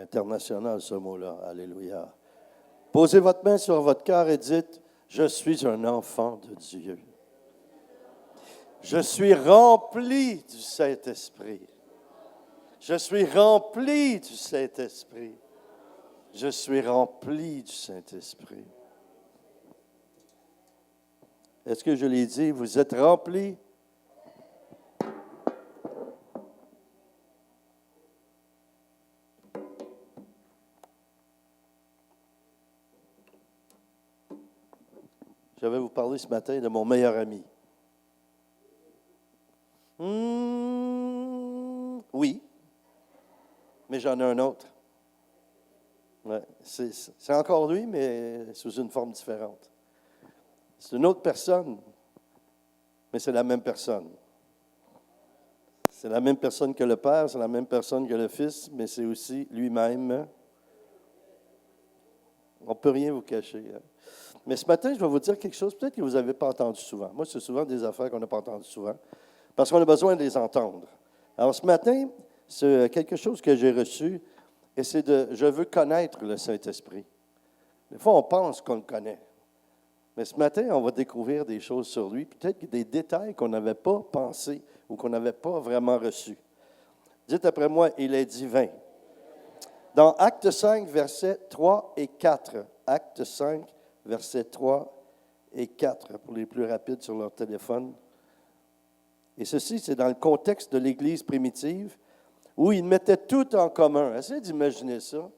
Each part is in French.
international, ce mot-là. Alléluia. Posez votre main sur votre cœur et dites, je suis un enfant de Dieu. Je suis rempli du Saint-Esprit. Je suis rempli du Saint-Esprit. Je suis rempli du Saint-Esprit. Est-ce que je l'ai dit? Vous êtes remplis? Je vais vous parler ce matin de mon meilleur ami. Oui, mais j'en ai un autre. Ouais, c'est encore lui, mais sous une forme différente. C'est une autre personne, mais c'est la même personne. C'est la même personne que le Père, c'est la même personne que le Fils, mais c'est aussi lui-même. On ne peut rien vous cacher. Hein? Mais ce matin, je vais vous dire quelque chose, peut-être que vous n'avez pas entendu souvent. Moi, c'est souvent des affaires qu'on n'a pas entendues souvent, parce qu'on a besoin de les entendre. Alors, ce matin, c'est quelque chose que j'ai reçu, et c'est je veux connaître le Saint-Esprit. Des fois, on pense qu'on le connaît. Mais ce matin, on va découvrir des choses sur lui, peut-être des détails qu'on n'avait pas pensés ou qu'on n'avait pas vraiment reçus. Dites après moi, il est divin. Dans Acte 5, versets 3 et 4. Acte 5, versets 3 et 4, pour les plus rapides sur leur téléphone. Et ceci, c'est dans le contexte de l'Église primitive, où ils mettaient tout en commun. Essayez d'imaginer ça.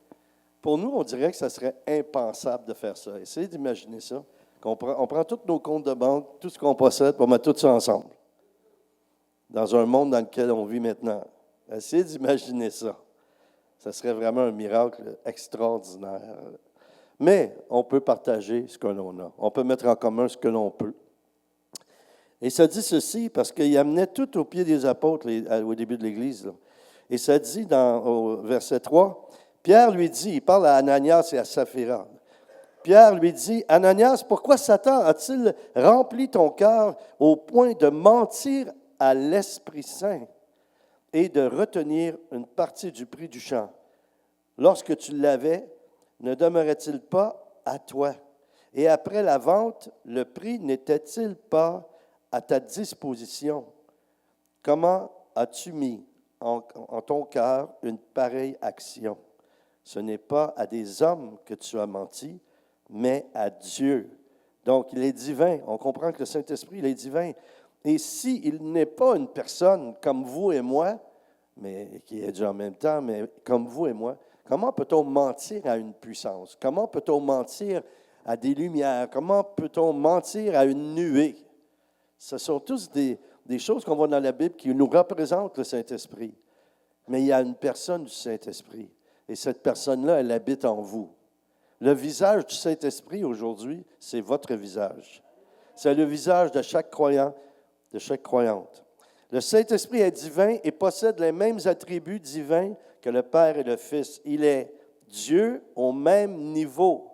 Pour nous, on dirait que ça serait impensable de faire ça. Essayez d'imaginer ça. On prend tous nos comptes de banque, tout ce qu'on possède, pour mettre tout ça ensemble. Dans un monde dans lequel on vit maintenant. Essayez d'imaginer ça. Ça serait vraiment un miracle extraordinaire. Mais on peut partager ce que l'on a. On peut mettre en commun ce que l'on peut. Et ça dit ceci, parce qu'il amenait tout au pied des apôtres au début de l'Église. Là. Et ça dit au verset 3, Pierre lui dit, il parle à Ananias et à Saphira. Pierre lui dit, Ananias, pourquoi Satan a-t-il rempli ton cœur au point de mentir à l'Esprit Saint et de retenir une partie du prix du champ? Lorsque tu l'avais, ne demeurait-il pas à toi? Et après la vente, le prix n'était-il pas à ta disposition? Comment as-tu mis en ton cœur une pareille action? Ce n'est pas à des hommes que tu as menti, mais à Dieu. Donc, il est divin. On comprend que le Saint-Esprit, il est divin. Et s'il n'est pas une personne comme vous et moi, mais qui est Dieu en même temps, mais comme vous et moi, comment peut-on mentir à une puissance? Comment peut-on mentir à des lumières? Comment peut-on mentir à une nuée? Ce sont tous des choses qu'on voit dans la Bible qui nous représentent le Saint-Esprit. Mais il y a une personne du Saint-Esprit. Et cette personne-là, elle habite en vous. Le visage du Saint-Esprit aujourd'hui, c'est votre visage. C'est le visage de chaque croyant, de chaque croyante. Le Saint-Esprit est divin et possède les mêmes attributs divins que le Père et le Fils. Il est Dieu au même niveau.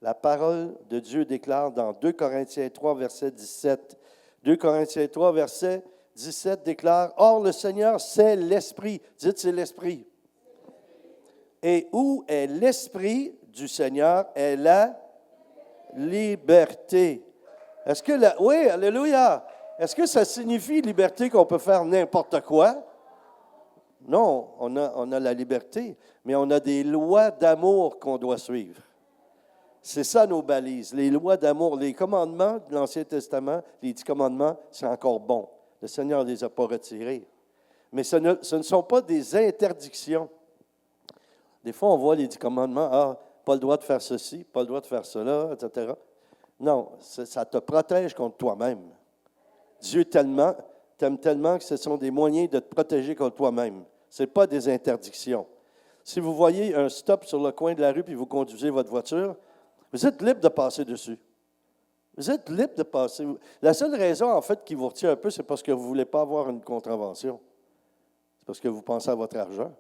La parole de Dieu déclare dans 2 Corinthiens 3, verset 17. 2 Corinthiens 3, verset 17 déclare, « Or, le Seigneur, c'est l'Esprit. » Dites, c'est l'Esprit. Et où est l'Esprit du Seigneur est la liberté. Est-ce que oui, alléluia. Est-ce que ça signifie liberté qu'on peut faire n'importe quoi? Non, on a la liberté, mais on a des lois d'amour qu'on doit suivre. C'est ça nos balises, les lois d'amour, les commandements de l'Ancien Testament, les 10 commandements, c'est encore bon. Le Seigneur ne les a pas retirés. Mais ce ne sont pas des interdictions. Des fois, on voit les 10 commandements, pas le droit de faire ceci, pas le droit de faire cela, etc. Non, ça te protège contre toi-même. Dieu t'aime tellement que ce sont des moyens de te protéger contre toi-même. Ce n'est pas des interdictions. Si vous voyez un stop sur le coin de la rue et vous conduisez votre voiture, vous êtes libre de passer dessus. Vous êtes libre de passer. La seule raison, en fait, qui vous retient un peu, c'est parce que vous ne voulez pas avoir une contravention. C'est parce que vous pensez à votre argent.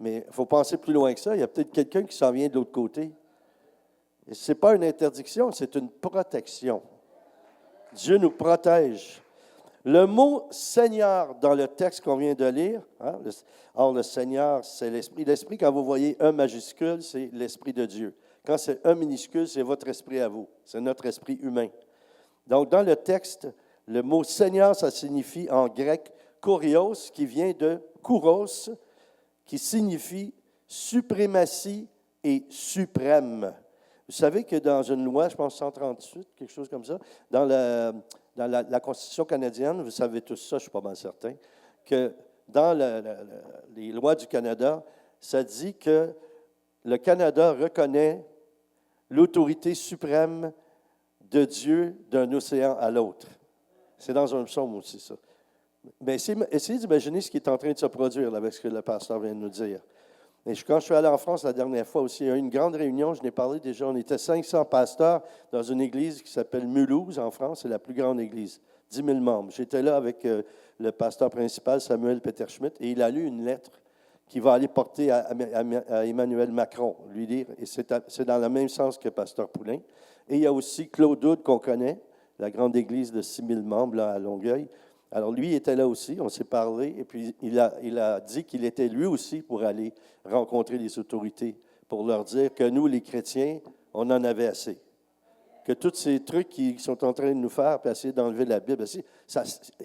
Mais il faut penser plus loin que ça. Il y a peut-être quelqu'un qui s'en vient de l'autre côté. Et ce n'est pas une interdiction, c'est une protection. Dieu nous protège. Le mot Seigneur dans le texte qu'on vient de lire, hein, or le Seigneur, c'est l'Esprit. L'Esprit, quand vous voyez un majuscule, c'est l'Esprit de Dieu. Quand c'est un minuscule, c'est votre esprit à vous. C'est notre esprit humain. Donc, dans le texte, le mot Seigneur, ça signifie en grec kurios, qui vient de kouros, qui signifie suprématie et suprême. Vous savez que dans une loi, je pense 138, quelque chose comme ça, dans la Constitution canadienne, vous savez tous ça, je suis pas mal certain, que dans les lois du Canada, ça dit que le Canada reconnaît l'autorité suprême de Dieu d'un océan à l'autre. C'est dans un psaume aussi, ça. Mais essayez d'imaginer ce qui est en train de se produire là, avec ce que le pasteur vient de nous dire. Et quand je suis allé en France la dernière fois aussi, il y a eu une grande réunion, je n'ai parlé déjà, on était 500 pasteurs dans une église qui s'appelle Mulhouse en France, c'est la plus grande église, 10 000 membres. J'étais là avec le pasteur principal, Samuel Peter Schmidt, et il a lu une lettre qui va aller porter à Emmanuel Macron, lui dire, et c'est dans le même sens que pasteur Poulain. Et il y a aussi Claude Houd qu'on connaît, la grande église de 6 000 membres là, à Longueuil. Alors, lui était là aussi, on s'est parlé, et puis il a dit qu'il était lui aussi pour aller rencontrer les autorités, pour leur dire que nous, les chrétiens, on en avait assez. Que tous ces trucs qui sont en train de nous faire, puis essayer d'enlever la Bible,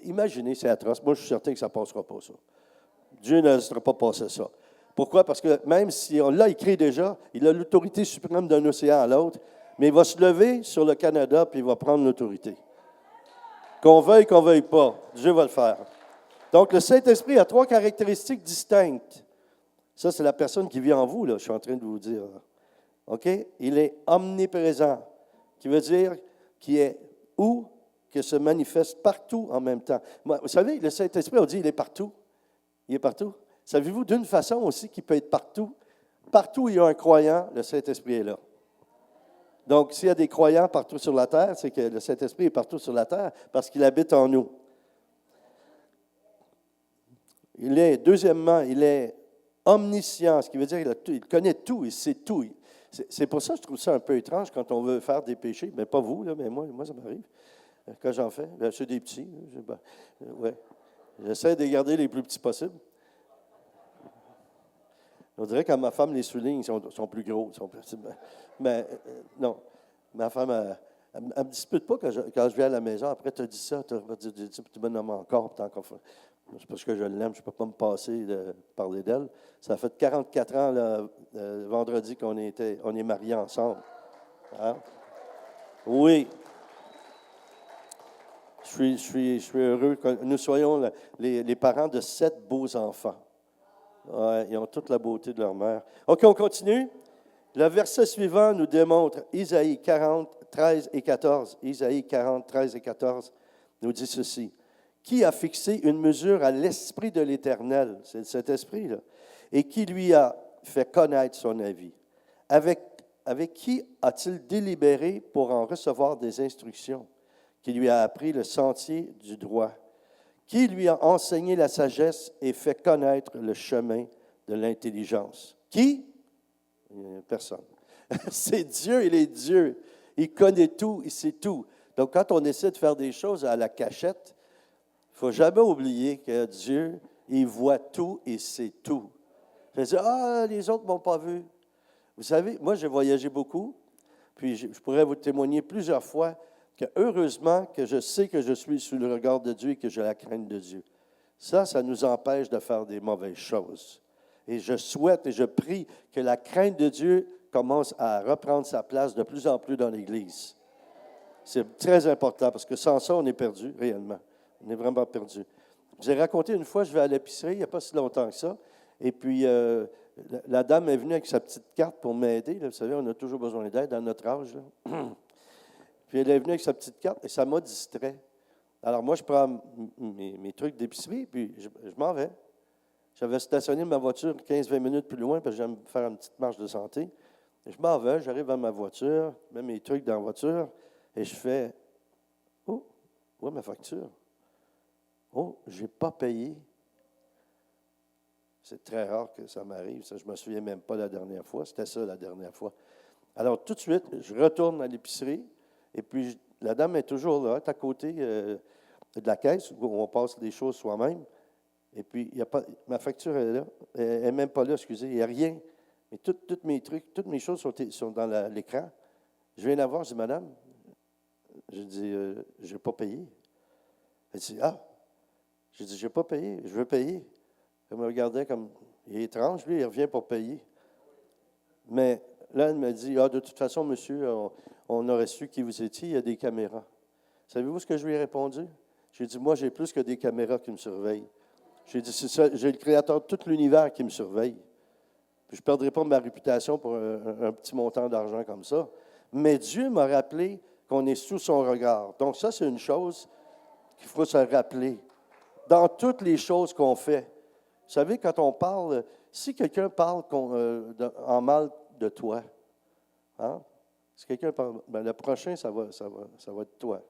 imaginez, c'est atroce. Moi, je suis certain que ça ne passera pas, ça. Dieu ne laissera pas passer ça. Pourquoi? Parce que même si on l'a écrit déjà, il a l'autorité suprême d'un océan à l'autre, mais il va se lever sur le Canada, puis il va prendre l'autorité. Qu'on veuille pas, Dieu va le faire. Donc, le Saint-Esprit a 3 caractéristiques distinctes. Ça, c'est la personne qui vit en vous, là, je suis en train de vous dire. OK? Il est omniprésent, qui veut dire qu'il est où, qu'il se manifeste partout en même temps. Vous savez, le Saint-Esprit, on dit il est partout. Il est partout. Savez-vous d'une façon aussi qu'il peut être partout? Partout où il y a un croyant, le Saint-Esprit est là. Donc, s'il y a des croyants partout sur la terre, c'est que le Saint-Esprit est partout sur la terre parce qu'il habite en nous. Deuxièmement, il est omniscient, ce qui veut dire qu'il connaît tout, il sait tout. C'est pour ça que je trouve ça un peu étrange quand on veut faire des péchés. Mais pas vous, là, mais moi ça m'arrive. Quand j'en fais, c'est des petits. Ouais. J'essaie de garder les plus petits possibles. On dirait que quand ma femme les souligne, ils sont plus gros. Mais non, ma femme, elle ne me dispute pas quand je viens à la maison. Après, tu as dit ça, tu me nommes encore. C'est parce que je l'aime, je ne peux pas me passer de parler d'elle. Ça fait 44 ans, là, vendredi, qu'on est mariés ensemble. Hein? Oui. Je suis heureux que nous soyons les parents de 7 beaux enfants. Ouais, ils ont toute la beauté de leur mère. OK, on continue. Le verset suivant nous démontre, Isaïe 40, 13 et 14. Isaïe 40, 13 et 14 nous dit ceci. Qui a fixé une mesure à l'Esprit de l'Éternel? C'est cet Esprit-là. Et qui lui a fait connaître son avis? Avec qui a-t-il délibéré pour en recevoir des instructions? Qui lui a appris le sentier du droit? Qui lui a enseigné la sagesse et fait connaître le chemin de l'intelligence? Qui? Personne. C'est Dieu, il est Dieu. Il connaît tout, il sait tout. Donc, quand on essaie de faire des choses à la cachette, il ne faut jamais oublier que Dieu, il voit tout et sait tout. Je vais dire, les autres ne m'ont pas vu. Vous savez, moi, j'ai voyagé beaucoup, puis je pourrais vous témoigner plusieurs fois que heureusement que je sais que je suis sous le regard de Dieu et que j'ai la crainte de Dieu. Ça nous empêche de faire des mauvaises choses. Et je souhaite et je prie que la crainte de Dieu commence à reprendre sa place de plus en plus dans l'Église. C'est très important parce que sans ça, on est perdu réellement. On est vraiment perdu. J'ai raconté une fois, je vais à l'épicerie, il n'y a pas si longtemps que ça, et puis la dame est venue avec sa petite carte pour m'aider. Là, vous savez, on a toujours besoin d'aide à notre âge. Là. Puis elle est venue avec sa petite carte et ça m'a distrait. Alors moi, je prends mes trucs d'épicerie, puis je m'en vais. J'avais stationné ma voiture 15-20 minutes plus loin parce que j'aime faire une petite marche de santé. Et je m'en vais, j'arrive à ma voiture, je mets mes trucs dans la voiture et je fais « Oh, où est ma facture? Oh, je n'ai pas payé. » C'est très rare que ça m'arrive. Ça, je ne me souviens même pas la dernière fois. C'était ça la dernière fois. Alors tout de suite, je retourne à l'épicerie et puis la dame est toujours là, à côté. de la caisse où on passe les choses soi-même. Et puis, il y a pas, ma facture est là. Elle n'est même pas là, excusez. Il n'y a rien. Mais tous mes trucs, toutes mes choses sont dans l'écran. Je viens la voir, je dis, madame, je dis, je n'ai pas payé. Elle dit, ah, j'ai dit, je n'ai pas payé, je veux payer. Elle me regardait comme, il est étrange, lui, il revient pour payer. Mais là, elle me dit, ah, de toute façon, monsieur, on aurait su qui vous étiez, il y a des caméras. Savez-vous ce que je lui ai répondu? J'ai dit, moi, j'ai plus que des caméras qui me surveillent. J'ai dit, c'est ça, j'ai le créateur de tout l'univers qui me surveille. Puis je ne perdrai pas ma réputation pour un petit montant d'argent comme ça. Mais Dieu m'a rappelé qu'on est sous son regard. Donc ça, c'est une chose qu'il faut se rappeler. Dans toutes les choses qu'on fait. Vous savez, quand on parle, si quelqu'un parle en mal de toi, hein? Si quelqu'un parle, ben le prochain, ça va être toi.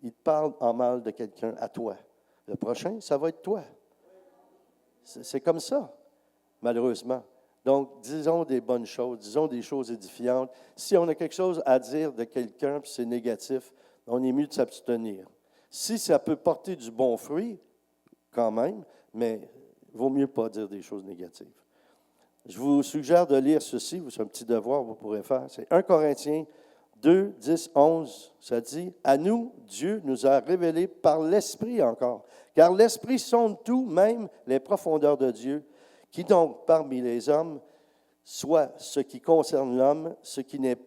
Il te parle en mal de quelqu'un à toi. Le prochain, ça va être toi. C'est comme ça, malheureusement. Donc, disons des bonnes choses, disons des choses édifiantes. Si on a quelque chose à dire de quelqu'un puis c'est négatif, on est mieux de s'abstenir. Si ça peut porter du bon fruit, quand même, mais il vaut mieux pas dire des choses négatives. Je vous suggère de lire ceci, c'est un petit devoir que vous pourrez faire. C'est 1 Corinthiens 2, 10, 11. Ça dit, « À nous, Dieu nous a révélé par l'Esprit encore, car l'Esprit sonde tout, même les profondeurs de Dieu. Qui donc parmi les hommes, soit ce qui concerne l'homme, ce qui n'est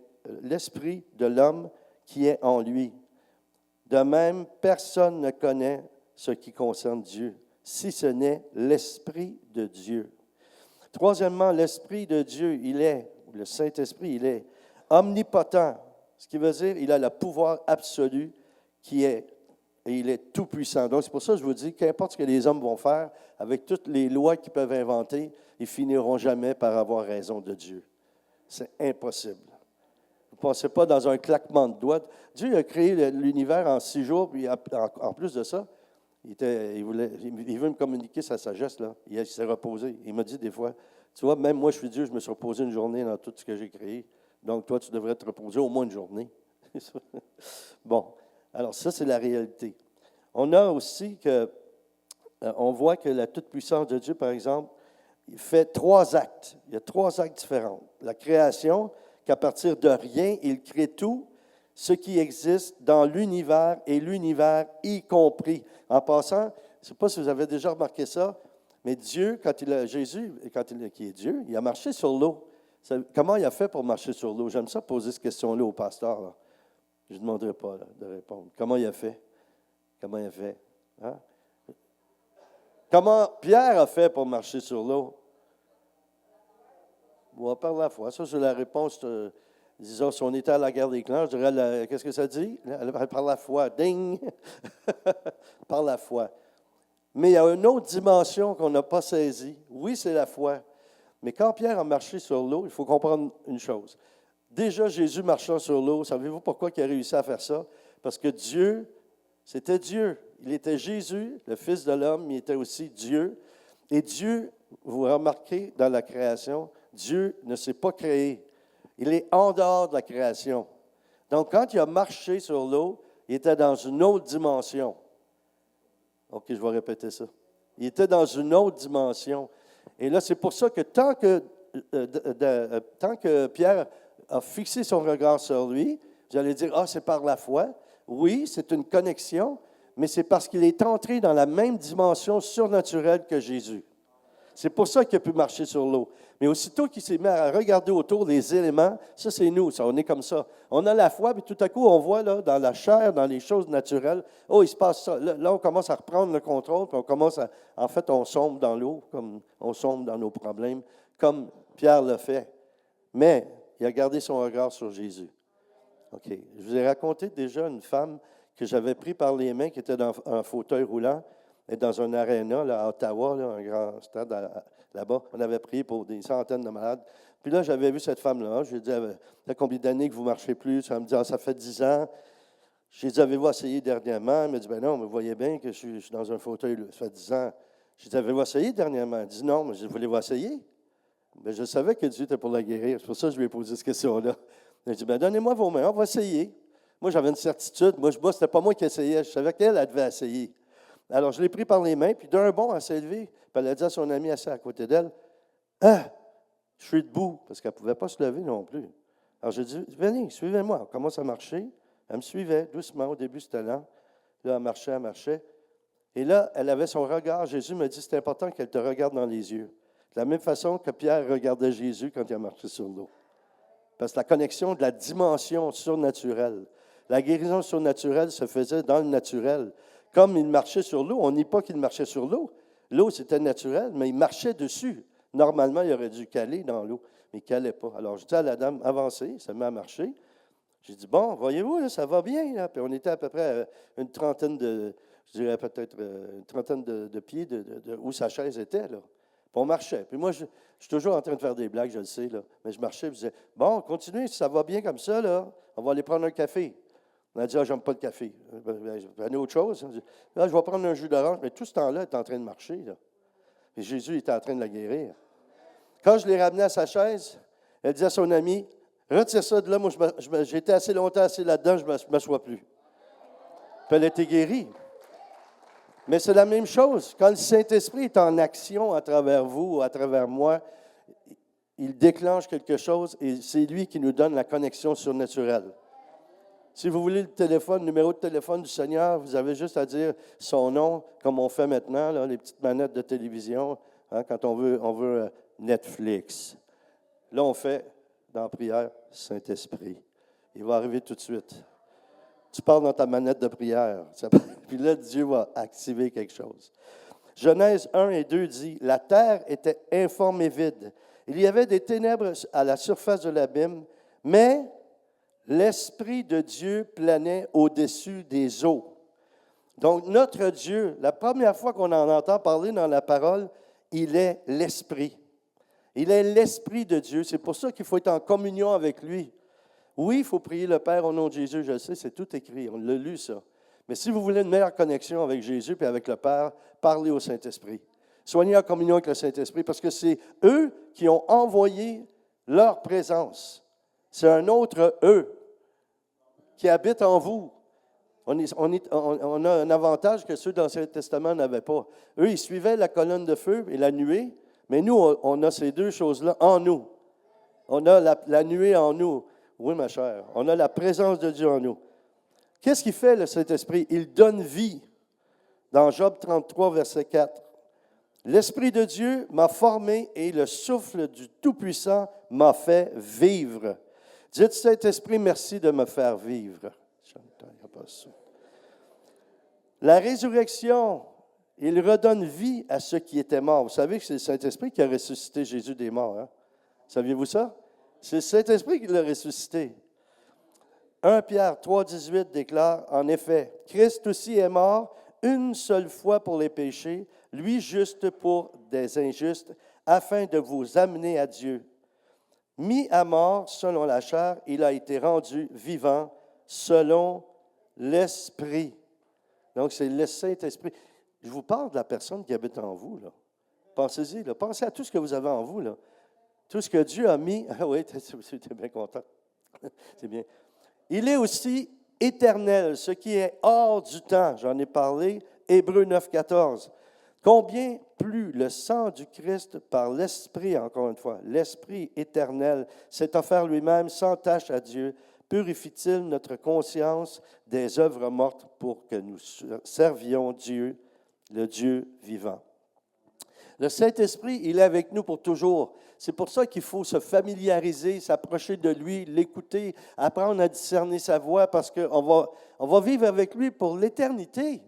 l'Esprit de l'homme qui est en lui. De même, personne ne connaît ce qui concerne Dieu, si ce n'est l'Esprit de Dieu. » Troisièmement, l'Esprit de Dieu, le Saint-Esprit, il est omnipotent, ce qui veut dire qu'il a le pouvoir absolu et il est tout-puissant. Donc, c'est pour ça que je vous dis, qu'importe ce que les hommes vont faire, avec toutes les lois qu'ils peuvent inventer, ils finiront jamais par avoir raison de Dieu. C'est impossible. Vous ne pensez pas dans un claquement de doigts. Dieu a créé l'univers en 6 jours, puis en plus de ça, il veut me communiquer sa sagesse, là. Il s'est reposé. Il m'a dit des fois, tu vois, même moi, je suis Dieu, je me suis reposé une journée dans tout ce que j'ai créé. Donc, toi, tu devrais te reposer au moins une journée. Bon, alors ça, c'est la réalité. On a aussi on voit que la toute-puissance de Dieu, par exemple, il fait 3 actes. Il y a 3 actes différents. La création, qu'à partir de rien, il crée tout ce qui existe dans l'univers et l'univers y compris. En passant, je ne sais pas si vous avez déjà remarqué ça, mais Dieu, Jésus, qui est Dieu, il a marché sur l'eau. Comment il a fait pour marcher sur l'eau? J'aime ça poser cette question-là au pasteur. Là. Je ne demanderai pas là, de répondre. Comment il a fait? Comment il a fait? Hein? Comment Pierre a fait pour marcher sur l'eau? Bon, par la foi. Ça, c'est la réponse. Disons, si on était à la guerre des clans, je dirais, qu'est-ce que ça dit? Par la foi. Ding! Par la foi. Mais il y a une autre dimension qu'on n'a pas saisie. Oui, c'est la foi. Mais quand Pierre a marché sur l'eau, il faut comprendre une chose. Déjà, Jésus marchant sur l'eau, savez-vous pourquoi il a réussi à faire ça? Parce que Dieu, c'était Dieu. Il était Jésus, le Fils de l'homme, mais il était aussi Dieu. Et Dieu, vous remarquez dans la création, Dieu ne s'est pas créé. Il est en dehors de la création. Donc, quand il a marché sur l'eau, il était dans une autre dimension. OK, je vais répéter ça. Il était dans une autre dimension. Et là, c'est pour ça que tant que Pierre a fixé son regard sur lui, vous allez dire, c'est par la foi. Oui, c'est une connexion, mais c'est parce qu'il est entré dans la même dimension surnaturelle que Jésus. C'est pour ça qu'il a pu marcher sur l'eau. Mais aussitôt qu'il s'est mis à regarder autour des éléments, ça c'est nous, ça, on est comme ça. On a la foi, puis tout à coup, on voit là, dans la chair, dans les choses naturelles, il se passe ça. Là, on commence à reprendre le contrôle, puis on commence on sombre dans l'eau, comme on sombre dans nos problèmes, comme Pierre l'a fait. Mais il a gardé son regard sur Jésus. OK. Je vous ai raconté déjà une femme que j'avais pris par les mains, qui était dans un fauteuil roulant, et dans un aréna là, à Ottawa, là, un grand stade là-bas. On avait prié pour des centaines de malades. Puis là, j'avais vu cette femme-là. Je lui ai dit, ça fait combien d'années que vous ne marchez plus? Elle me dit, ça fait 10 ans. J'ai dit, avez-vous essayé dernièrement? Elle m'a dit, non, mais vous voyez bien que je suis dans un fauteuil, ça fait 10 ans. J'ai dit, avez-vous essayé dernièrement? Elle dit, non, mais je dis, voulez-vous essayer? Mais je savais que Dieu était pour la guérir. C'est pour ça que je lui ai posé cette question-là. Elle dit, donnez-moi vos mains, on va essayer. Moi, j'avais une certitude. Moi, ce n'était pas moi qui essayais. Je savais qu'elle, elle devait essayer. Alors, je l'ai pris par les mains, puis d'un bond, elle s'est levée. Puis elle a dit à son ami assis à côté d'elle, « Ah, je suis debout. » Parce qu'elle ne pouvait pas se lever non plus. Alors, j'ai dit, « Venez, suivez-moi. » On commence à marcher. Elle me suivait doucement. Au début, c'était lent. Là, elle marchait, elle marchait. Et là, elle avait son regard. Jésus m'a dit, c'est important qu'elle te regarde dans les yeux. De la même façon que Pierre regardait Jésus quand il a marché sur l'eau. Parce que la connexion de la dimension surnaturelle, la guérison surnaturelle se faisait dans le naturel. Comme il marchait sur l'eau, on nie pas qu'il marchait sur l'eau. L'eau, c'était naturel, mais il marchait dessus. Normalement, il aurait dû caler dans l'eau, mais il ne calait pas. Alors, je dis à la dame, avancez, ça me met à marcher. J'ai dit, bon, voyez-vous, là, ça va bien. Là. Puis on était à peu près une trentaine je dirais peut-être une trentaine de pieds de où sa chaise était. Là. Puis on marchait. Puis moi, je suis toujours en train de faire des blagues, je le sais, là. Mais je marchais et je disais, bon, continuez, si ça va bien comme ça, là, on va aller prendre un café. On a dit, ah, j'aime pas le café. Prenez autre chose. On dit, là, je vais prendre un jus d'orange. Mais tout ce temps-là, elle était en train de marcher. Là. Et Jésus était en train de la guérir. Quand je l'ai ramenée à sa chaise, elle dit à son ami, retire ça de là, moi, j'étais assez longtemps assis là-dedans, je ne m'assois plus. Puis elle était guérie. Mais c'est la même chose. Quand le Saint-Esprit est en action à travers vous ou à travers moi, il déclenche quelque chose et c'est lui qui nous donne la connexion surnaturelle. Si vous voulez le numéro de téléphone du Seigneur, vous avez juste à dire son nom, comme on fait maintenant, là, les petites manettes de télévision, hein, quand on veut Netflix. Là, on fait, dans la prière, Saint-Esprit. Il va arriver tout de suite. Tu parles dans ta manette de prière. Puis là, Dieu va activer quelque chose. Genèse 1 et 2 dit, « La terre était informe et vide. Il y avait des ténèbres à la surface de l'abîme, mais l'Esprit de Dieu planait au-dessus des eaux. » Donc, notre Dieu, la première fois qu'on en entend parler dans la parole, il est l'Esprit. Il est l'Esprit de Dieu. C'est pour ça qu'il faut être en communion avec lui. Oui, il faut prier le Père au nom de Jésus, je le sais, c'est tout écrit, on l'a lu ça. Mais si vous voulez une meilleure connexion avec Jésus et avec le Père, parlez au Saint-Esprit. Soyez en communion avec le Saint-Esprit parce que c'est eux qui ont envoyé leur présence. C'est un autre eux qui habite en vous. On a un avantage que ceux dans l'Ancien Testament n'avaient pas. Eux, ils suivaient la colonne de feu et la nuée, mais nous, on a ces deux choses-là en nous. On a la nuée en nous. Oui, ma chère, on a la présence de Dieu en nous. Qu'est-ce qu'il fait, le Saint-Esprit? Il donne vie. Dans Job 33, verset 4. L'Esprit de Dieu m'a formé et le souffle du Tout-Puissant m'a fait vivre. Dites, Saint-Esprit, merci de me faire vivre. La résurrection, il redonne vie à ceux qui étaient morts. Vous savez que c'est le Saint-Esprit qui a ressuscité Jésus des morts. Hein? Saviez-vous ça? C'est le Saint-Esprit qui l'a ressuscité. 1 Pierre 3, 18 déclare, en effet, Christ aussi est mort une seule fois pour les péchés, lui juste pour des injustes, afin de vous amener à Dieu. Mis à mort selon la chair, il a été rendu vivant selon l'Esprit. Donc, c'est le Saint-Esprit. Je vous parle de la personne qui habite en vous. Là. Pensez-y. Là. Pensez à tout ce que vous avez en vous. Là. Tout ce que Dieu a mis. Ah oui, tu es bien content. C'est bien. Il est aussi éternel, ce qui est hors du temps. J'en ai parlé. Hébreux 9, 14. Combien plus le sang du Christ par l'Esprit, encore une fois, l'Esprit éternel, s'est offert lui-même sans tache à Dieu, purifie-t-il notre conscience des œuvres mortes pour que nous servions Dieu, le Dieu vivant. Le Saint-Esprit, il est avec nous pour toujours. C'est pour ça qu'il faut se familiariser, s'approcher de lui, l'écouter, apprendre à discerner sa voix, parce qu'on va vivre avec lui pour l'éternité.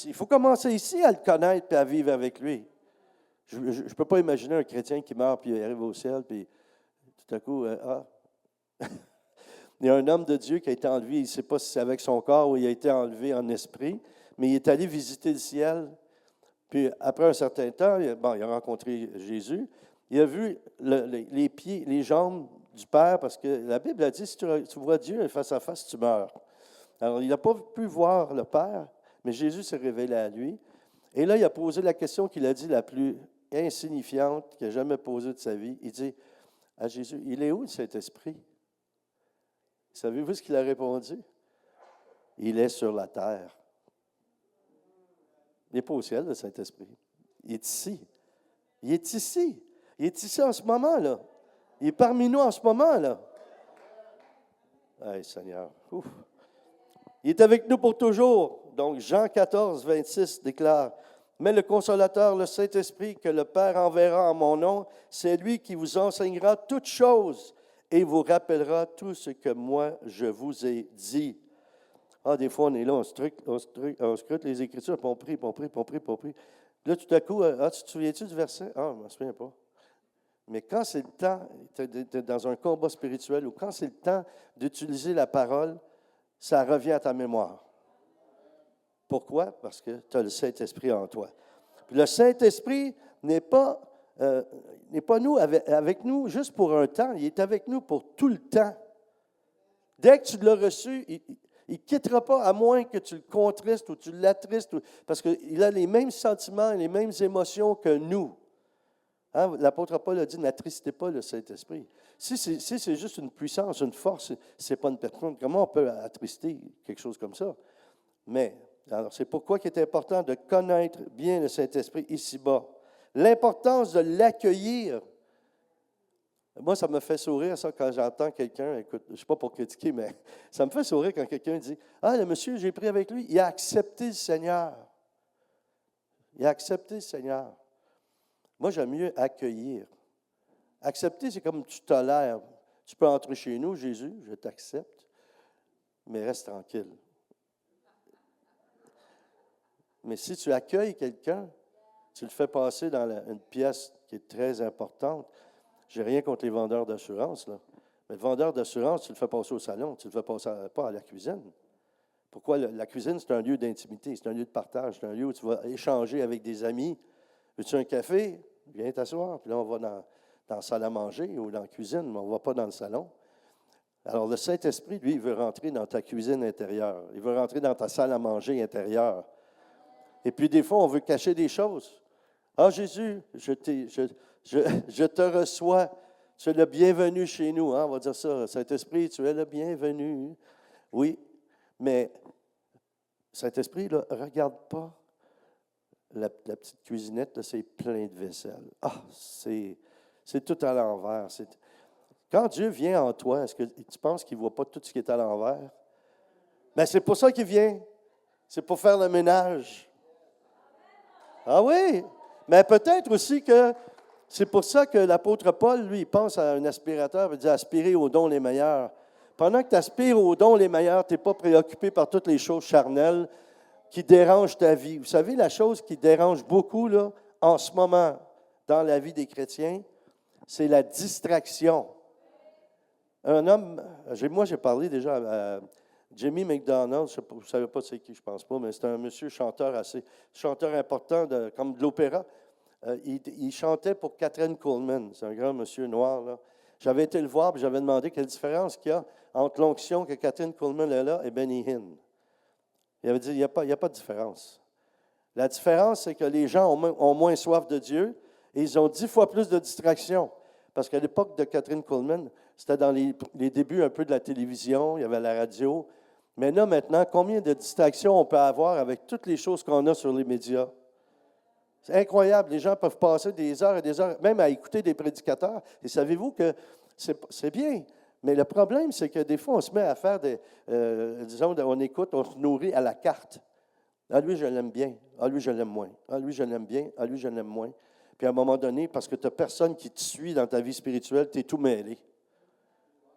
Il faut commencer ici à le connaître et à vivre avec lui. Je ne peux pas imaginer un chrétien qui meurt puis il arrive au ciel, puis tout à coup, il y a un homme de Dieu qui a été enlevé, il ne sait pas si c'est avec son corps ou il a été enlevé en esprit, mais il est allé visiter le ciel. Puis après un certain temps, il a rencontré Jésus. Il a vu les pieds, les jambes du Père, parce que la Bible a dit, si tu vois Dieu face à face, tu meurs. Alors, il n'a pas pu voir le Père, mais Jésus s'est révélé à lui. Et là, il a posé la question qu'il a dit la plus insignifiante qu'il a jamais posée de sa vie. Il dit à Jésus, il est où le Saint-Esprit? Savez-vous ce qu'il a répondu? Il est sur la terre. Il n'est pas au ciel, le Saint-Esprit. Il est ici. Il est ici. Il est ici en ce moment, là. Il est parmi nous en ce moment, là. Hey, Seigneur. Ouf. Il est avec nous pour toujours. Donc, Jean 14, 26 déclare, « Mais le Consolateur, le Saint-Esprit, que le Père enverra en mon nom, c'est lui qui vous enseignera toutes choses et vous rappellera tout ce que moi, je vous ai dit. » Ah, des fois, on est là, on scrute les Écritures, puis on prie, puis on prie, puis on prie, puis on prie. Là, tout à coup, tu te souviens-tu du verset? Ah, je ne me souviens pas. Mais quand c'est le temps, tu es dans un combat spirituel, ou quand c'est le temps d'utiliser la parole, ça revient à ta mémoire. Pourquoi? Parce que tu as le Saint-Esprit en toi. Puis le Saint-Esprit n'est pas nous avec nous juste pour un temps, il est avec nous pour tout le temps. Dès que tu l'as reçu, il ne quittera pas à moins que tu le contristes ou tu l'attristes, parce qu'il a les mêmes sentiments et les mêmes émotions que nous. Hein, l'apôtre Paul a dit, n'attristez pas le Saint-Esprit. Si c'est juste une puissance, une force, ce n'est pas une personne. Comment on peut attrister quelque chose comme ça? Mais, alors, c'est pourquoi il est important de connaître bien le Saint-Esprit ici-bas. L'importance de l'accueillir. Moi, ça me fait sourire, ça, quand j'entends quelqu'un, écoute, je ne sais pas pour critiquer, mais ça me fait sourire quand quelqu'un dit, « Ah, le monsieur, j'ai pris avec lui, il a accepté le Seigneur. » Il a accepté le Seigneur. Moi, j'aime mieux accueillir. Accepter, c'est comme tu tolères. Tu peux entrer chez nous, Jésus, je t'accepte, mais reste tranquille. Mais si tu accueilles quelqu'un, tu le fais passer dans une pièce qui est très importante. Je n'ai rien contre les vendeurs d'assurance, là. Mais le vendeur d'assurance, tu le fais passer au salon, tu ne le fais passer pas à la cuisine. Pourquoi? La cuisine, c'est un lieu d'intimité, c'est un lieu de partage, c'est un lieu où tu vas échanger avec des amis. Veux-tu un café? Viens t'asseoir. Puis là, on va dans la salle à manger ou dans la cuisine, mais on ne va pas dans le salon. Alors, le Saint-Esprit, lui, il veut rentrer dans ta cuisine intérieure. Il veut rentrer dans ta salle à manger intérieure. Et puis, des fois, on veut cacher des choses. Ah, Jésus, je te reçois. Tu es le bienvenu chez nous. Hein? On va dire ça. Saint-Esprit, tu es le bienvenu. Oui, mais Saint-Esprit, ne regarde pas la petite cuisinette, là, c'est plein de vaisselle. Ah, c'est tout à l'envers. Quand Dieu vient en toi, est-ce que tu penses qu'il ne voit pas tout ce qui est à l'envers? Bien, c'est pour ça qu'il vient. C'est pour faire le ménage. Ah oui? Mais peut-être aussi que c'est pour ça que l'apôtre Paul, lui, il pense à un aspirateur, il dit aspirer aux dons les meilleurs. Pendant que tu aspires aux dons les meilleurs, tu n'es pas préoccupé par toutes les choses charnelles qui dérangent ta vie. Vous savez, la chose qui dérange beaucoup là, en ce moment dans la vie des chrétiens, c'est la distraction. Un homme, moi j'ai parlé déjà à Jimmy McDonald, vous ne savez pas c'est qui, je ne pense pas, mais c'est un monsieur chanteur important comme de l'opéra. Il chantait pour Kathryn Kuhlman, c'est un grand monsieur noir, là. J'avais été le voir et j'avais demandé quelle différence qu'il y a entre l'onction que Kathryn Kuhlman a là et Benny Hinn. Il avait dit, il n'y a pas de différence. La différence, c'est que les gens ont moins soif de Dieu et ils ont 10 fois plus de distractions. Parce qu'à l'époque de Kathryn Kuhlman, c'était dans les débuts un peu de la télévision, il y avait la radio. Mais là, maintenant, combien de distractions on peut avoir avec toutes les choses qu'on a sur les médias? C'est incroyable. Les gens peuvent passer des heures et des heures, même à écouter des prédicateurs. Et savez-vous que c'est bien. Mais le problème, c'est que des fois, on se met à faire disons, on écoute, on se nourrit à la carte. Ah, lui, je l'aime bien. Ah, lui, je l'aime moins. Ah, lui, je l'aime bien. Ah, lui, je l'aime moins. Puis à un moment donné, parce que tu n'as personne qui te suit dans ta vie spirituelle, tu es tout mêlé.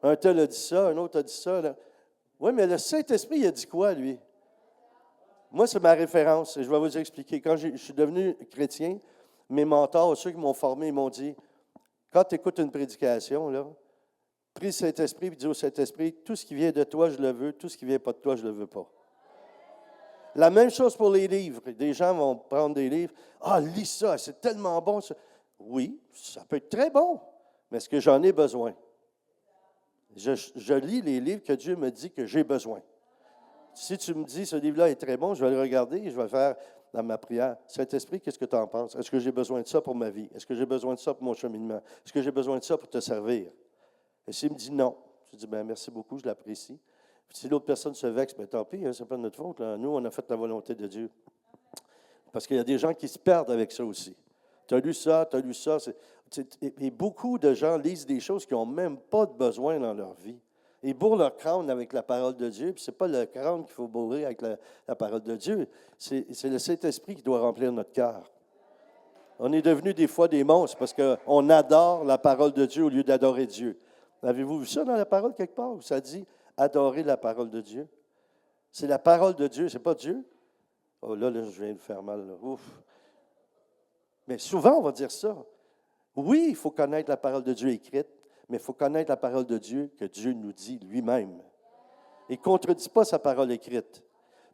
Un tel a dit ça, un autre a dit ça. Là. Oui, mais le Saint-Esprit, il a dit quoi, lui? Moi, c'est ma référence. Et je vais vous expliquer. Quand je suis devenu chrétien, mes mentors, ceux qui m'ont formé, ils m'ont dit, quand tu écoutes une prédication, là, prie le Saint-Esprit et dis au Saint-Esprit, tout ce qui vient de toi, je le veux, tout ce qui ne vient pas de toi, je ne le veux pas. La même chose pour les livres. Des gens vont prendre des livres. Ah, lis ça, c'est tellement bon. Ça. Oui, ça peut être très bon, mais est-ce que j'en ai besoin? Je lis les livres que Dieu me dit que j'ai besoin. Si tu me dis, ce livre-là est très bon, je vais le regarder et je vais faire dans ma prière. Saint-Esprit, qu'est-ce que tu en penses? Est-ce que j'ai besoin de ça pour ma vie? Est-ce que j'ai besoin de ça pour mon cheminement? Est-ce que j'ai besoin de ça pour te servir? Et s'il me dit non, Je dis, bien, merci beaucoup, je l'apprécie. Puis si l'autre personne se vexe, bien, tant pis, hein, c'est pas de notre faute. Là. Nous, on a fait la volonté de Dieu. Parce qu'il y a des gens qui se perdent avec ça aussi. Tu as lu ça, tu as lu ça. Et beaucoup de gens lisent des choses qui n'ont même pas de besoin dans leur vie. Ils bourrent leur crâne avec la parole de Dieu, puis ce n'est pas le crâne qu'il faut bourrer avec la parole de Dieu. C'est le Saint-Esprit qui doit remplir notre cœur. On est devenus des fois des monstres parce qu'on adore la parole de Dieu au lieu d'adorer Dieu. Avez-vous vu ça dans la parole quelque part où ça dit adorer la parole de Dieu? C'est la parole de Dieu, c'est pas Dieu. Oh là, je viens de faire mal. Là. Ouf. Mais souvent, on va dire ça. Oui, il faut connaître la parole de Dieu écrite, mais il faut connaître la parole de Dieu que Dieu nous dit lui-même. Il ne contredit pas sa parole écrite.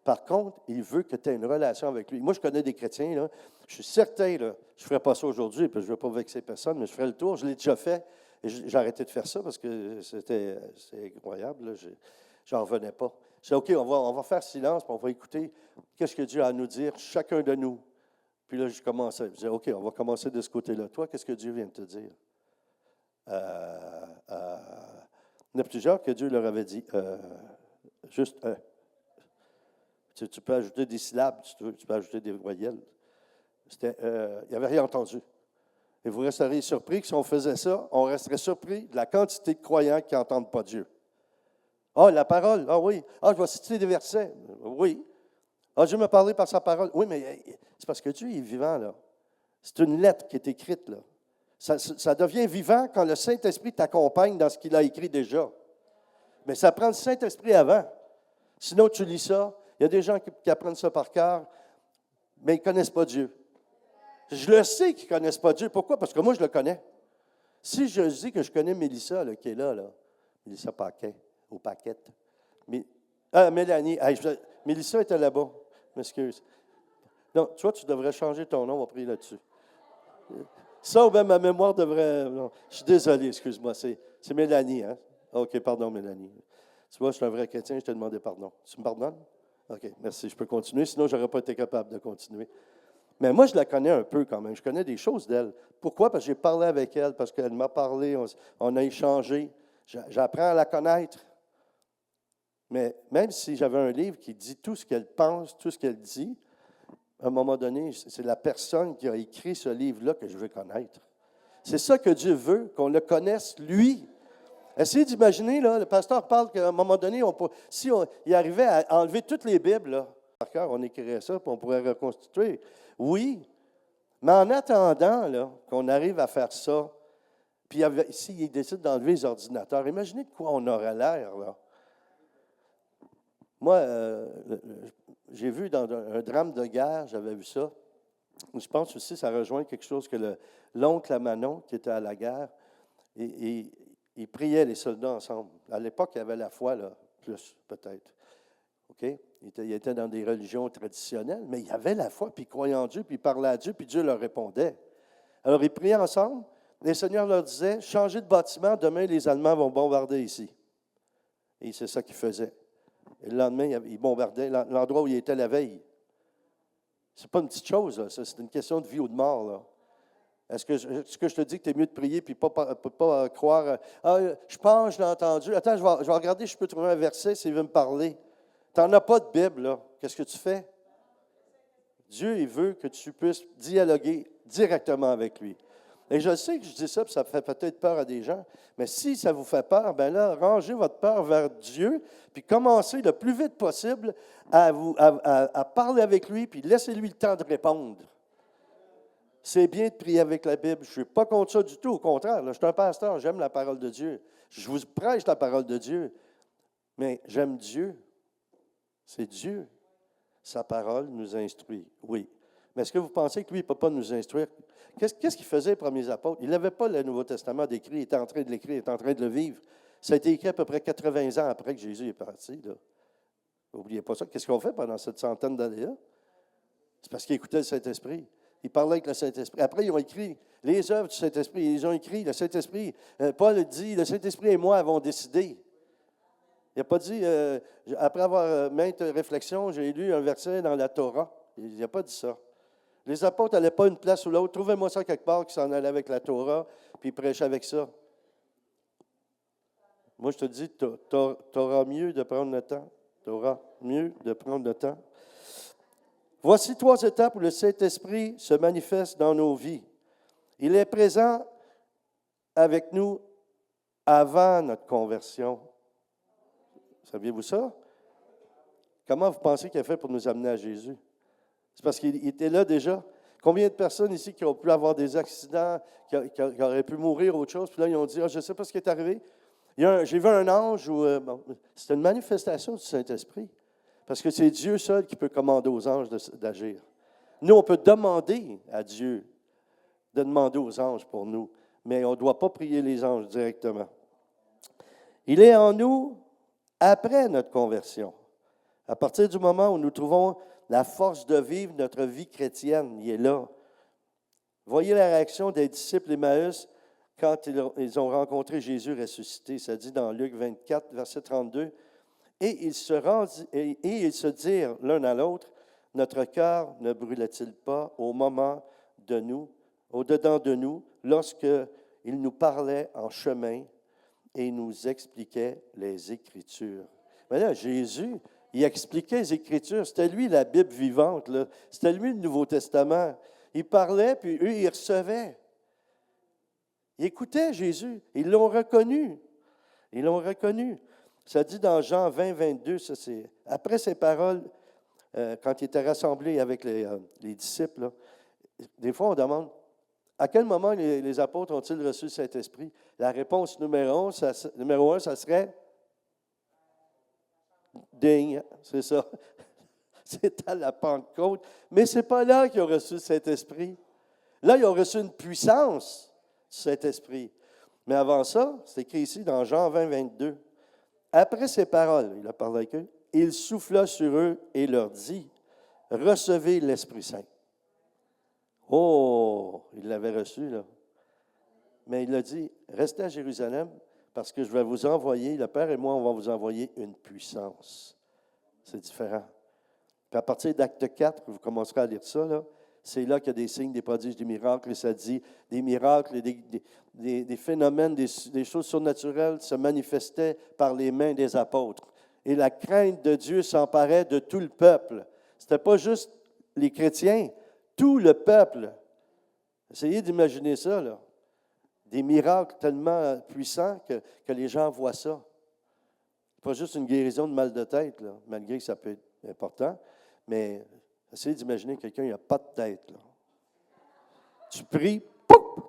Par contre, il veut que tu aies une relation avec lui. Moi, je connais des chrétiens, là, je suis certain, là, je ne ferai pas ça aujourd'hui, puis je ne vais pas vexer personne, mais je ferai le tour, je l'ai déjà fait, et j'ai arrêté de faire ça parce que c'est incroyable, là, je n'en revenais pas. Je dis, OK, on va faire silence, puis on va écouter qu'est-ce que Dieu a à nous dire, chacun de nous. Puis là, je commençais, je disais, OK, on va commencer de ce côté-là. Toi, qu'est-ce que Dieu vient de te dire? Il y en a plusieurs que Dieu leur avait dit, juste un. Tu peux ajouter des syllabes, tu peux ajouter des voyelles. Il n'avait rien entendu. Et vous resteriez surpris que si on faisait ça, on resterait surpris de la quantité de croyants qui n'entendent pas Dieu. Ah, la parole, ah oui. Ah, je vais citer des versets. Oui. Ah, Dieu m'a parlé par sa parole. Oui, mais c'est parce que Dieu est vivant, là. C'est une lettre qui est écrite, là. Ça devient vivant quand le Saint-Esprit t'accompagne dans ce qu'il a écrit déjà. Mais ça prend le Saint-Esprit avant. Sinon, tu lis ça. Il y a des gens qui apprennent ça par cœur, mais ils ne connaissent pas Dieu. Je le sais qu'ils ne connaissent pas Dieu. Pourquoi? Parce que moi, je le connais. Si je dis que je connais Mélissa, là, qui est là, Mélissa Paquet, ou Paquette. Mélanie. Hey, Mélissa était là-bas. M'excuse. Non, tu vois, tu devrais changer ton nom, on va prier là-dessus. Ça, ou bien ma mémoire devrait... Non, je suis désolé, excuse-moi. C'est Mélanie, hein? OK, pardon, Mélanie. Tu vois, je suis un vrai chrétien, je t'ai demandé pardon. Tu me pardonnes? OK, merci. Je peux continuer, sinon je n'aurais pas été capable de continuer. Mais moi, je la connais un peu quand même. Je connais des choses d'elle. Pourquoi? Parce que j'ai parlé avec elle, parce qu'elle m'a parlé, on a échangé. J'apprends à la connaître. Mais même si j'avais un livre qui dit tout ce qu'elle pense, tout ce qu'elle dit, à un moment donné, c'est la personne qui a écrit ce livre-là que je veux connaître. C'est ça que Dieu veut, qu'on le connaisse, lui. Essayez d'imaginer, là, le pasteur parle qu'à un moment donné, il arrivait à enlever toutes les Bibles, là, par cœur, on écrirait ça, puis on pourrait reconstituer. Oui, mais en attendant là, qu'on arrive à faire ça, puis ici, il décide d'enlever les ordinateurs, imaginez de quoi on aurait l'air, là. Moi, j'ai vu dans un drame de guerre, j'avais vu ça. Je pense aussi que ça rejoint quelque chose que l'oncle à Manon, qui était à la guerre, et ils priaient les soldats ensemble. À l'époque, il y avait la foi, là, plus peut-être. OK? Ils étaient dans des religions traditionnelles, mais il y avait la foi, puis ils croyaient en Dieu, puis ils parlaient à Dieu, puis Dieu leur répondait. Alors, ils priaient ensemble. Les seigneurs leur disaient, changez de bâtiment, demain, les Allemands vont bombarder ici. Et c'est ça qu'ils faisaient. Et le lendemain, ils bombardaient l'endroit où ils étaient la veille. Ce n'est pas une petite chose, là. C'est une question de vie ou de mort, là. Est-ce que je te dis que tu es mieux de prier puis pas croire, je pense, je l'ai entendu. Attends, je vais regarder si je peux trouver un verset s'il veut me parler. Tu n'en as pas de Bible, là. Qu'est-ce que tu fais? Dieu, il veut que tu puisses dialoguer directement avec lui. Et je sais que je dis ça, puis ça fait peut-être peur à des gens, mais si ça vous fait peur, bien là, rangez votre peur vers Dieu, puis commencez le plus vite possible à parler avec lui, puis laissez-lui le temps de répondre. C'est bien de prier avec la Bible. Je ne suis pas contre ça du tout. Au contraire, là, je suis un pasteur, j'aime la parole de Dieu. Je vous prêche la parole de Dieu. Mais j'aime Dieu. C'est Dieu. Sa parole nous instruit. Oui. Mais est-ce que vous pensez que lui, il ne peut pas nous instruire? Qu'est-ce qu'il faisait, les premiers apôtres? Il n'avait pas le Nouveau Testament d'écrit. Il était en train de l'écrire, il était en train de le vivre. Ça a été écrit à peu près 80 ans après que Jésus est parti. N'oubliez pas ça. Qu'est-ce qu'on fait pendant cette centaine d'années-là? C'est parce qu'il écoutait le Saint-Esprit. Ils parlaient avec le Saint-Esprit. Après, ils ont écrit les œuvres du Saint-Esprit. Ils ont écrit le Saint-Esprit. Paul dit, le Saint-Esprit et moi avons décidé. Il n'a pas dit, après avoir maintes réflexions, j'ai lu un verset dans la Torah. Il n'a pas dit ça. Les apôtres n'allaient pas une place ou l'autre. Trouvez-moi ça quelque part qui s'en allait avec la Torah, puis ils prêchaient avec ça. Moi, je te dis, tu auras mieux de prendre le temps. Tu auras mieux de prendre le temps. Voici 3 étapes où le Saint-Esprit se manifeste dans nos vies. Il est présent avec nous avant notre conversion. Saviez-vous ça? Comment vous pensez qu'il a fait pour nous amener à Jésus? C'est parce qu'il était là déjà. Combien de personnes ici qui ont pu avoir des accidents, qui auraient pu mourir, autre chose, puis là, ils ont dit, je ne sais pas ce qui est arrivé. J'ai vu un ange, c'est une manifestation du Saint-Esprit. Parce que c'est Dieu seul qui peut commander aux anges d'agir. Nous, on peut demander à Dieu de demander aux anges pour nous, mais on ne doit pas prier les anges directement. Il est en nous après notre conversion. À partir du moment où nous trouvons la force de vivre notre vie chrétienne, il est là. Voyez la réaction des disciples d'Emmaüs quand ils ont rencontré Jésus ressuscité. Ça dit dans Luc 24, verset 32. Et ils se dirent l'un à l'autre, notre cœur ne brûlait-il pas au-dedans de nous, lorsqu'il nous parlait en chemin et nous expliquait les Écritures. Mais là, Jésus, il expliquait les Écritures. C'était lui la Bible vivante, là. C'était lui le Nouveau Testament. Il parlait, puis eux, ils recevaient. Ils écoutaient Jésus. Ils l'ont reconnu. Ils l'ont reconnu. Ça dit dans Jean 20, 22, ça c'est après ces paroles, quand il était rassemblé avec les disciples, là, des fois on demande, à quel moment les apôtres ont-ils reçu le Saint-Esprit? La réponse numéro un, ça serait ding, c'est ça. C'est à la Pentecôte. Mais ce n'est pas là qu'ils ont reçu le Saint-Esprit. Là, ils ont reçu une puissance du Saint-Esprit. Mais avant ça, c'est écrit ici dans Jean 20, 22. Après ces paroles, il a parlé avec eux, il souffla sur eux et leur dit, « Recevez l'Esprit Saint. » Oh, il l'avait reçu, là. Mais il a dit, « Restez à Jérusalem parce que je vais vous envoyer, le Père et moi, on va vous envoyer une puissance. » C'est différent. Puis à partir d'Acte 4, vous commencerez à lire ça, là, c'est là qu'il y a des signes, des prodiges, des miracles, et ça dit des miracles, et des phénomènes, des choses surnaturelles se manifestaient par les mains des apôtres. Et la crainte de Dieu s'emparait de tout le peuple. Ce n'était pas juste les chrétiens, tout le peuple. Essayez d'imaginer ça, là. Des miracles tellement puissants que les gens voient ça. Pas juste une guérison de mal de tête, là, malgré que ça peut être important, mais essayez d'imaginer quelqu'un, il n'a pas de tête. Là. Tu pries, pouf!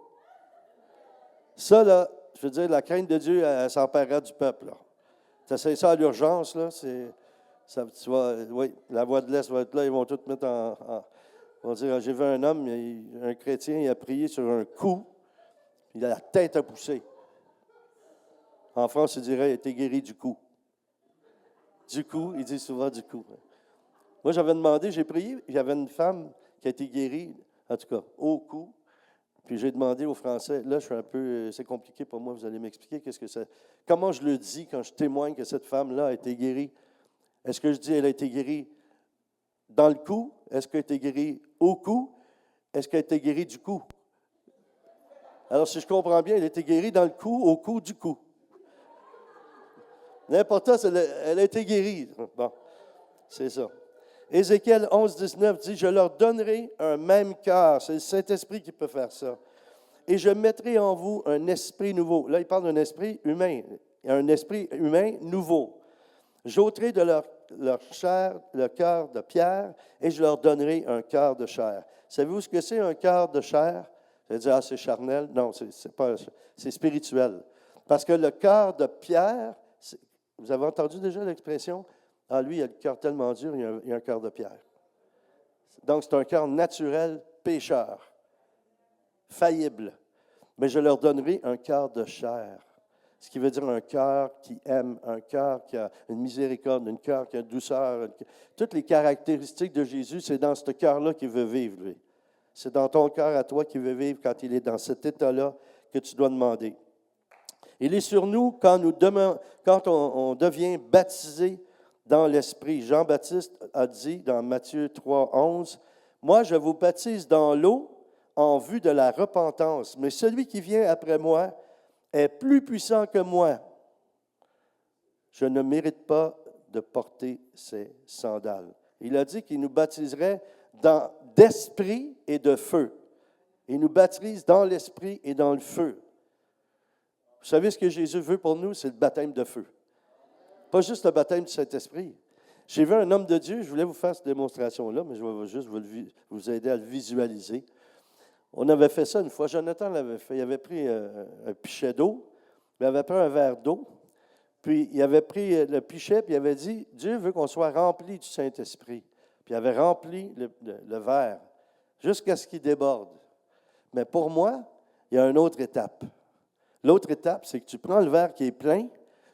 Ça, là, je veux dire, la crainte de Dieu, elle s'emparera du peuple. Tu essaies ça à l'urgence, là, oui, la voix de l'Est va être là, ils vont tout mettre ils vont dire, j'ai vu un homme, un chrétien, il a prié sur un coup, il a la tête à pousser. En France, il dirait, il a été guéri du coup. Du coup, il dit souvent du coup. Moi, j'avais demandé, j'ai prié, il y avait une femme qui a été guérie, en tout cas, au cou. Puis j'ai demandé aux Français, là, je suis un peu, c'est compliqué pour moi, vous allez m'expliquer qu'est-ce que c'est. Comment je le dis quand je témoigne que cette femme-là a été guérie? Est-ce que je dis elle a été guérie dans le cou? Est-ce qu'elle a été guérie au cou? Est-ce qu'elle a été guérie du cou? Alors, si je comprends bien, elle a été guérie dans le cou, au cou, du cou. L'important, c'est elle a été guérie. Bon, c'est ça. Ézéchiel 11, 19 dit, « Je leur donnerai un même cœur. » C'est le Saint-Esprit qui peut faire ça. « Et je mettrai en vous un esprit nouveau. » Là, il parle d'un esprit humain. Un esprit humain nouveau. « J'ôterai de leur chair le cœur de pierre et je leur donnerai un cœur de chair. » Savez-vous ce que c'est un cœur de chair? Vous allez dire, c'est charnel. Non, c'est spirituel. Parce que le cœur de pierre, vous avez entendu déjà l'expression? Ah, lui, il a le cœur tellement dur, il a un cœur de pierre. Donc, c'est un cœur naturel, pécheur, faillible. Mais je leur donnerai un cœur de chair. Ce qui veut dire un cœur qui aime, un cœur qui a une miséricorde, un cœur qui a une douceur. Toutes les caractéristiques de Jésus, c'est dans ce cœur-là qu'il veut vivre, lui. C'est dans ton cœur à toi qu'il veut vivre quand il est dans cet état-là que tu dois demander. Il est sur nous quand on devient baptisé dans l'Esprit. Jean-Baptiste a dit dans Matthieu 3, 11, « Moi, je vous baptise dans l'eau en vue de la repentance, mais celui qui vient après moi est plus puissant que moi. je ne mérite pas de porter ses sandales. Il a dit qu'il nous baptiserait d'esprit et de feu. Il nous baptise dans l'esprit et dans le feu. Vous savez ce que Jésus veut pour nous? C'est le baptême de feu. Pas juste le baptême du Saint-Esprit. J'ai vu un homme de Dieu, je voulais vous faire cette démonstration-là, mais je vais juste vous aider à le visualiser. On avait fait ça une fois, Jonathan l'avait fait. Il avait pris un pichet d'eau, il avait pris un verre d'eau, puis il avait pris le pichet, puis il avait dit, Dieu veut qu'on soit rempli du Saint-Esprit. Puis il avait rempli le verre jusqu'à ce qu'il déborde. Mais pour moi, il y a une autre étape. L'autre étape, c'est que tu prends le verre qui est plein,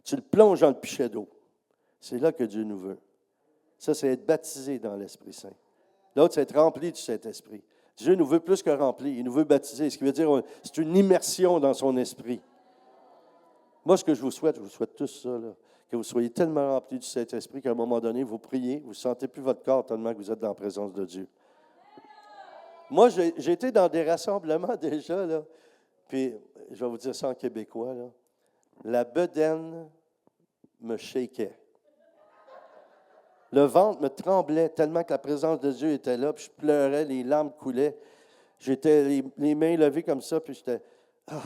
tu le plonges dans le pichet d'eau. C'est là que Dieu nous veut. Ça, c'est être baptisé dans l'Esprit Saint. L'autre, c'est être rempli du Saint-Esprit. Dieu nous veut plus que rempli, il nous veut baptiser. Ce qui veut dire, c'est une immersion dans son esprit. Moi, ce que je vous souhaite tous ça, là, que vous soyez tellement remplis du Saint-Esprit qu'à un moment donné, vous priez, vous ne sentez plus votre corps tellement que vous êtes dans la présence de Dieu. Moi, j'ai été dans des rassemblements déjà, là, puis je vais vous dire ça en québécois, là, la bedaine me shakeait. Le ventre me tremblait tellement que la présence de Dieu était là, puis je pleurais, les larmes coulaient. J'étais les mains levées comme ça, puis j'étais,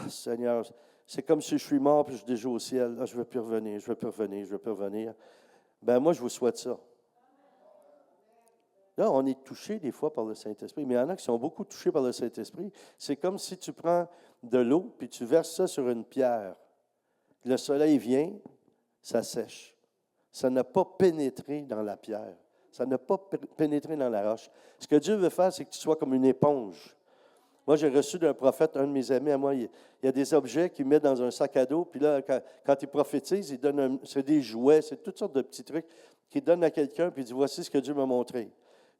Seigneur, c'est comme si je suis mort, puis je suis déjà au ciel. Je ne veux plus revenir, je ne veux plus revenir, je ne veux plus revenir. Ben moi, je vous souhaite ça. Là, on est touché des fois par le Saint-Esprit, mais il y en a qui sont beaucoup touchés par le Saint-Esprit. C'est comme si tu prends de l'eau, puis tu verses ça sur une pierre. Le soleil vient, ça sèche. Ça n'a pas pénétré dans la pierre. Ça n'a pas pénétré dans la roche. Ce que Dieu veut faire, c'est que tu sois comme une éponge. Moi, j'ai reçu d'un prophète, un de mes amis à moi, il y a des objets qu'il met dans un sac à dos, puis là, quand il prophétise, il donne c'est des jouets, c'est toutes sortes de petits trucs qu'il donne à quelqu'un, puis il dit, voici ce que Dieu m'a montré.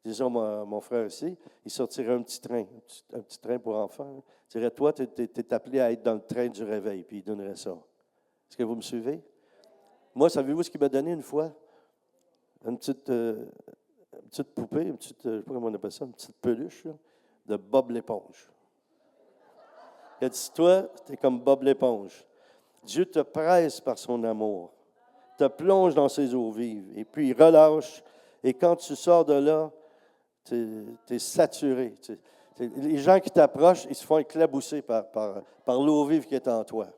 Disons, mon frère ici, il sortirait un petit train, un petit train pour enfants. Il dirait, toi, tu es appelé à être dans le train du réveil, puis il donnerait ça. Est-ce que vous me suivez? Moi, savez-vous ce qu'il m'a donné une fois? Une petite poupée, je ne sais pas comment on appelle ça, une petite peluche là, de Bob l'éponge. Il a dit, toi, tu es comme Bob l'éponge. Dieu te presse par son amour, te plonge dans ses eaux vives, et puis il relâche, et quand tu sors de là, tu es saturé. Les gens qui t'approchent, ils se font éclabousser par l'eau vive qui est en toi.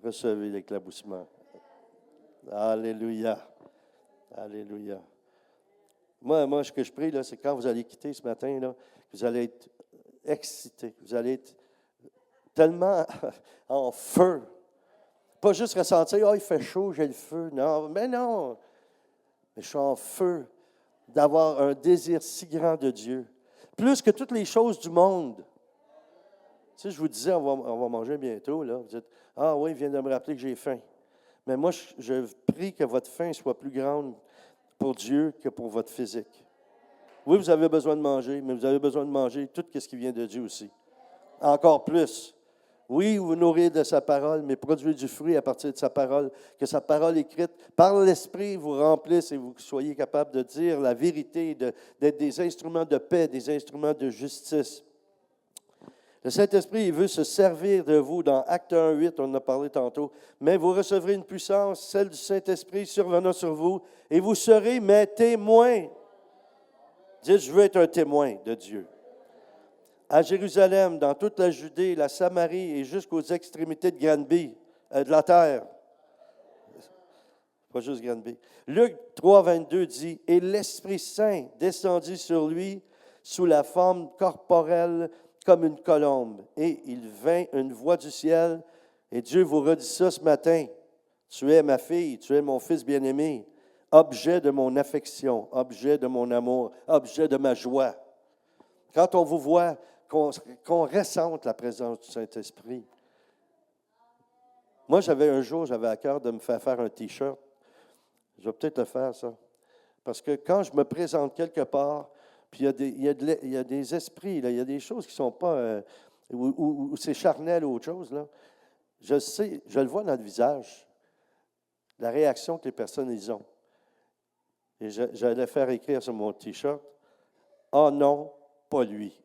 Recevez l'éclaboussement. Alléluia. Alléluia. Moi, ce que je prie, là, c'est quand vous allez quitter ce matin, là, vous allez être excités, vous allez être tellement en feu. Pas juste ressentir, il fait chaud, j'ai le feu. Non, mais non. Mais je suis en feu d'avoir un désir si grand de Dieu. Plus que toutes les choses du monde. Tu sais, je vous disais, on va manger bientôt, là. Vous dites, oui, il vient de me rappeler que j'ai faim. Mais moi, je prie que votre faim soit plus grande pour Dieu que pour votre physique. Oui, vous avez besoin de manger, mais vous avez besoin de manger tout ce qui vient de Dieu aussi. Encore plus. Oui, vous nourrir de sa parole, mais produire du fruit à partir de sa parole. Que sa parole écrite par l'Esprit vous remplisse et vous soyez capable de dire la vérité, d'être des instruments de paix, des instruments de justice. Le Saint-Esprit, il veut se servir de vous. Dans Acte 1:8, on en a parlé tantôt. Mais vous recevrez une puissance, celle du Saint-Esprit, survenant sur vous, et vous serez mes témoins. Dites, je veux être un témoin de Dieu. À Jérusalem, dans toute la Judée, la Samarie et jusqu'aux extrémités de Granby, de la terre. Pas juste Granby. Luc 3:22 dit, « Et l'Esprit Saint descendit sur lui sous la forme corporelle comme une colombe. Et il vint une voix du ciel, et Dieu vous redit ça ce matin. Tu es ma fille, tu es mon fils bien-aimé, objet de mon affection, objet de mon amour, objet de ma joie. » Quand on vous voit, qu'on ressente la présence du Saint-Esprit. Moi, j'avais à cœur de me faire un T-shirt. Je vais peut-être le faire, ça. Parce que quand je me présente quelque part, puis il y a des esprits, là, il y a des choses qui ne sont pas, où c'est charnel ou autre chose, là. Je sais, je le vois dans le visage, la réaction que les personnes ils ont. Et j'allais faire écrire sur mon T-shirt, « Ah non, pas lui. »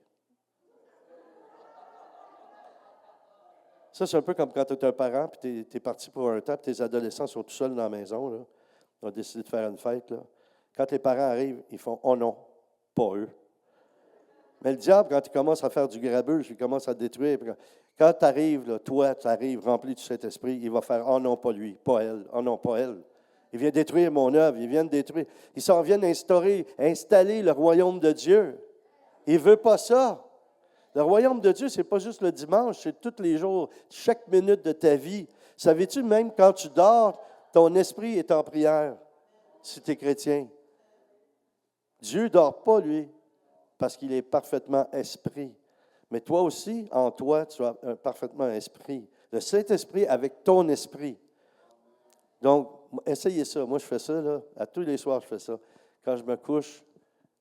Ça, c'est un peu comme quand tu es un parent, puis tu es parti pour un temps, puis tes adolescents sont tout seuls dans la maison, là. Ils ont décidé de faire une fête, là. Quand les parents arrivent, ils font « Oh non, pas eux ». Mais le diable, quand il commence à faire du grabuge, il commence à détruire. Quand tu arrives, là, toi, tu arrives rempli du Saint-Esprit, il va faire « Oh non, pas lui, pas elle, oh non, pas elle ». Il vient détruire mon œuvre, il vient de détruire. Ils s'en viennent installer le royaume de Dieu. Il ne veut pas ça. Le royaume de Dieu, ce n'est pas juste le dimanche, c'est tous les jours, chaque minute de ta vie. Savais-tu, même quand tu dors, ton esprit est en prière, si tu es chrétien. Dieu ne dort pas, lui, parce qu'il est parfaitement esprit. Mais toi aussi, en toi, tu as parfaitement esprit. Le Saint-Esprit avec ton esprit. Donc, essayez ça. Moi, je fais ça, là. À tous les soirs, je fais ça. Quand je me couche,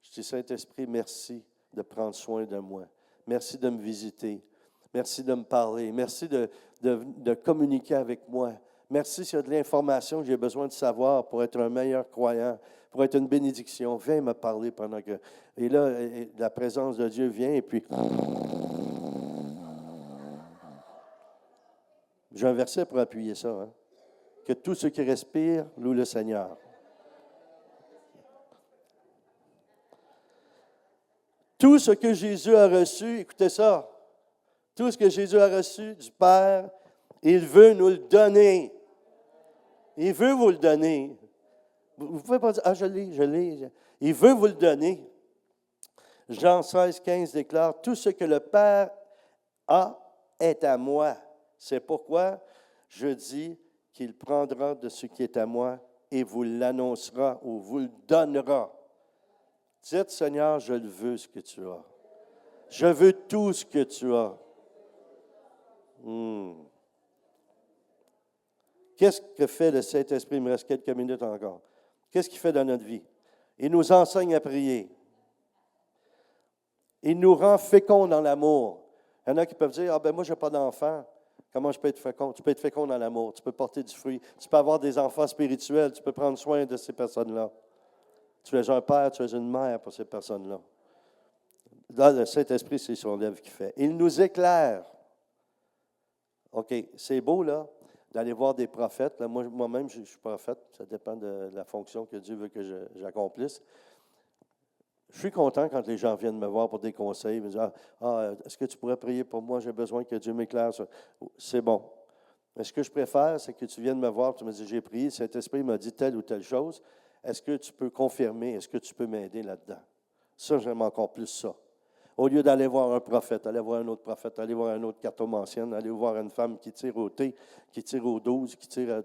je dis, Saint-Esprit, merci de prendre soin de moi. Merci de me visiter. Merci de me parler. Merci de communiquer avec moi. Merci s'il y a de l'information que j'ai besoin de savoir pour être un meilleur croyant, pour être une bénédiction. Viens me parler pendant que... Et là, la présence de Dieu vient et puis... J'ai un verset pour appuyer ça. Hein? Que tout ce qui respire loue le Seigneur. Tout ce que Jésus a reçu, écoutez ça, tout ce que Jésus a reçu du Père, il veut nous le donner. Il veut vous le donner. Vous ne pouvez pas dire, ah, je l'ai. Il veut vous le donner. Jean 16, 15 déclare, tout ce que le Père a est à moi. C'est pourquoi je dis qu'il prendra de ce qui est à moi et vous l'annoncera ou vous le donnera. Dites, Seigneur, je le veux, ce que tu as. Je veux tout ce que tu as. Qu'est-ce que fait le Saint-Esprit? Il me reste quelques minutes encore. Qu'est-ce qu'il fait dans notre vie? Il nous enseigne à prier. Il nous rend féconds dans l'amour. Il y en a qui peuvent dire, ah ben moi, je n'ai pas d'enfant. Comment je peux être fécond? Tu peux être fécond dans l'amour. Tu peux porter du fruit. Tu peux avoir des enfants spirituels. Tu peux prendre soin de ces personnes-là. Tu es un père, tu es une mère pour ces personnes-là. Là, le Saint-Esprit, c'est son œuvre qui fait. Il nous éclaire. OK, c'est beau, là, d'aller voir des prophètes. Là, moi-même, je suis prophète. Ça dépend de la fonction que Dieu veut que j'accomplisse. Je suis content quand les gens viennent me voir pour des conseils. Ils me disent, est-ce que tu pourrais prier pour moi? J'ai besoin que Dieu m'éclaire. C'est bon. Mais ce que je préfère, c'est que tu viennes me voir et tu me dis, j'ai prié, Saint-Esprit m'a dit telle ou telle chose. Est-ce que tu peux confirmer? Est-ce que tu peux m'aider là-dedans? Ça, j'aime encore plus ça. Au lieu d'aller voir un prophète, aller voir un autre prophète, aller voir un autre cartomancienne, aller voir une femme qui tire au thé, qui tire au 12, qui tire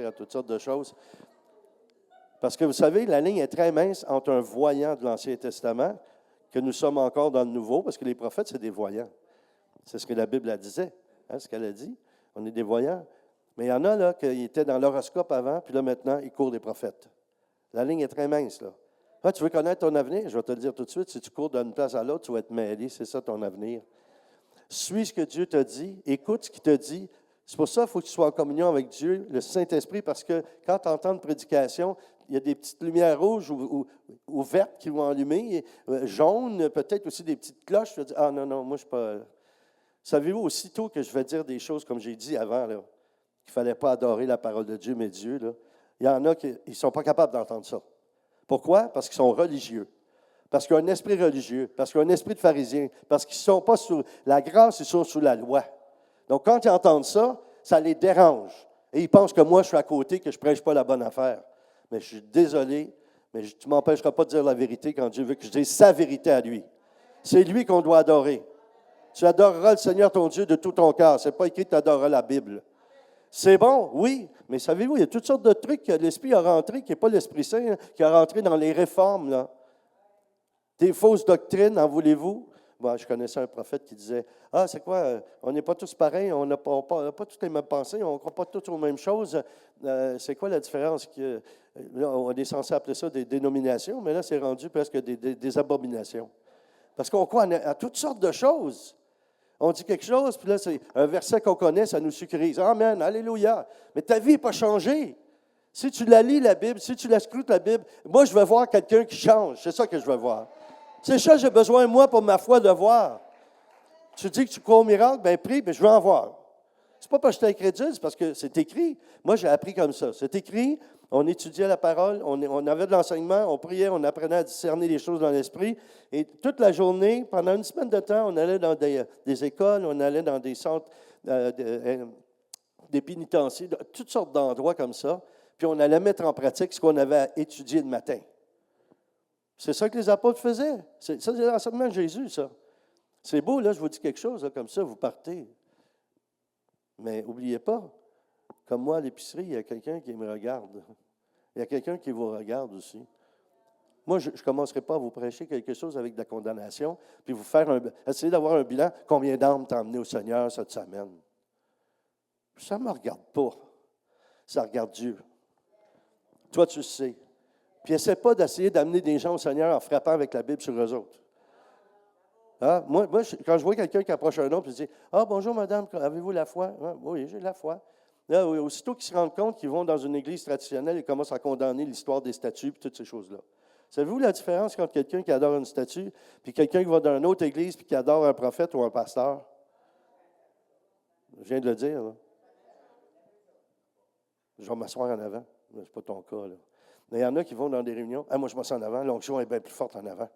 à toutes sortes de choses. Parce que vous savez, la ligne est très mince entre un voyant de l'Ancien Testament, que nous sommes encore dans le Nouveau, parce que les prophètes, c'est des voyants. C'est ce que la Bible disait, hein, ce qu'elle a dit. On est des voyants. Mais il y en a là qui étaient dans l'horoscope avant, puis là maintenant, ils courent des prophètes. La ligne est très mince, là. Ah, tu veux connaître ton avenir? Je vais te le dire tout de suite. Si tu cours d'une place à l'autre, tu vas être mêlé. C'est ça ton avenir. Suis ce que Dieu t'a dit. Écoute ce qu'il te dit. C'est pour ça qu'il faut que tu sois en communion avec Dieu, le Saint-Esprit, parce que quand tu entends une prédication, il y a des petites lumières rouges ou vertes qui vont allumer, jaunes, peut-être aussi des petites cloches. Tu vas dire, ah non, moi je ne suis pas... Savez-vous, aussitôt que je vais dire des choses comme j'ai dit avant, là, qu'il ne fallait pas adorer la parole de Dieu, mais Dieu, là, il y en a qui ne sont pas capables d'entendre ça. Pourquoi? Parce qu'ils sont religieux. Parce qu'ils ont un esprit religieux. Parce qu'ils ont un esprit de pharisien. Parce qu'ils ne sont pas sous la grâce, ils sont sous la loi. Donc, quand ils entendent ça, ça les dérange. Et ils pensent que moi, je suis à côté, que je ne prêche pas la bonne affaire. Mais je suis désolé, mais tu ne m'empêcheras pas de dire la vérité quand Dieu veut que je dise sa vérité à lui. C'est lui qu'on doit adorer. Tu adoreras le Seigneur ton Dieu de tout ton cœur. Ce n'est pas écrit que tu adoreras la Bible. C'est bon, oui, mais savez-vous, il y a toutes sortes de trucs que l'Esprit a rentré, qui n'est pas l'Esprit Saint, hein, qui a rentré dans les réformes, là. Des fausses doctrines, en voulez-vous? Bon, je connaissais un prophète qui disait, ah, c'est quoi, on n'est pas tous pareils, on n'a pas toutes les mêmes pensées, on ne croit pas tous aux mêmes choses. C'est quoi la différence? Là, on est censé appeler ça des dénominations, mais là, c'est rendu presque des abominations. Parce qu'on croit à toutes sortes de choses. On dit quelque chose, puis là, c'est un verset qu'on connaît, ça nous sécurise. Amen, alléluia. Mais ta vie n'est pas changée. Si tu la lis, la Bible, si tu la scrutes, la Bible, moi, je veux voir quelqu'un qui change. C'est ça que je veux voir. C'est ça que j'ai besoin, moi, pour ma foi, de voir. Tu dis que tu crois au miracle, bien prie, mais je veux en voir. C'est pas parce que j'étais incrédule, c'est parce que c'est écrit. Moi, j'ai appris comme ça. C'est écrit, on étudiait la parole, on avait de l'enseignement, on priait, on apprenait à discerner les choses dans l'esprit. Et toute la journée, pendant une semaine de temps, on allait dans des écoles, on allait dans des centres, des pénitenciers, toutes sortes d'endroits comme ça. Puis on allait mettre en pratique ce qu'on avait étudié le matin. C'est ça que les apôtres faisaient. Ça, c'est l'enseignement de Jésus, ça. C'est beau, là, je vous dis quelque chose, là, comme ça, vous partez. Mais n'oubliez pas, comme moi à l'épicerie, il y a quelqu'un qui me regarde. Il y a quelqu'un qui vous regarde aussi. Moi, je ne commencerai pas à vous prêcher quelque chose avec de la condamnation, puis vous faire essayer d'avoir un bilan. Combien d'âmes t'as emmené au Seigneur cette semaine? Ça ne me regarde pas. Ça regarde Dieu. Toi, tu le sais. Puis essaie pas d'essayer d'amener des gens au Seigneur en frappant avec la Bible sur eux autres. Hein? Moi, quand je vois quelqu'un qui approche un autre, je dis « Ah, bonjour madame, avez-vous la foi? Ah, oui, j'ai la foi. » Là, aussitôt qu'ils se rendent compte qu'ils vont dans une église traditionnelle, ils commencent à condamner l'histoire des statues et toutes ces choses-là. Savez-vous la différence entre quelqu'un qui adore une statue et quelqu'un qui va dans une autre église et qui adore un prophète ou un pasteur? Je viens de le dire, là. Je vais m'asseoir en avant. Ce n'est pas ton cas, là. Mais il y en a qui vont dans des réunions. Ah, moi, je m'assois en avant. L'onction est bien plus forte en avant.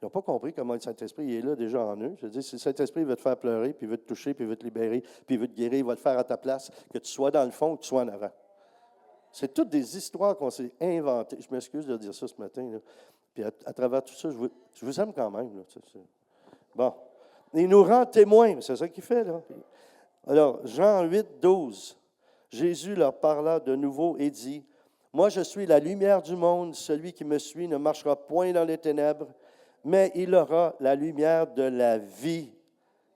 Ils n'ont pas compris comment le Saint-Esprit il est là déjà en eux. Je veux dire, si le Saint-Esprit veut te faire pleurer, puis il veut te toucher, puis il veut te libérer, puis il veut te guérir, il va le faire à ta place, que tu sois dans le fond ou que tu sois en avant. C'est toutes des histoires qu'on s'est inventées. Je m'excuse de dire ça ce matin, là. Puis à travers tout ça, je vous aime quand même, là. Bon. Il nous rend témoins. C'est ça qu'il fait, là. Alors, Jean 8, 12. Jésus leur parla de nouveau et dit, « Moi, je suis la lumière du monde. Celui qui me suit ne marchera point dans les ténèbres, mais il aura la lumière de la vie. »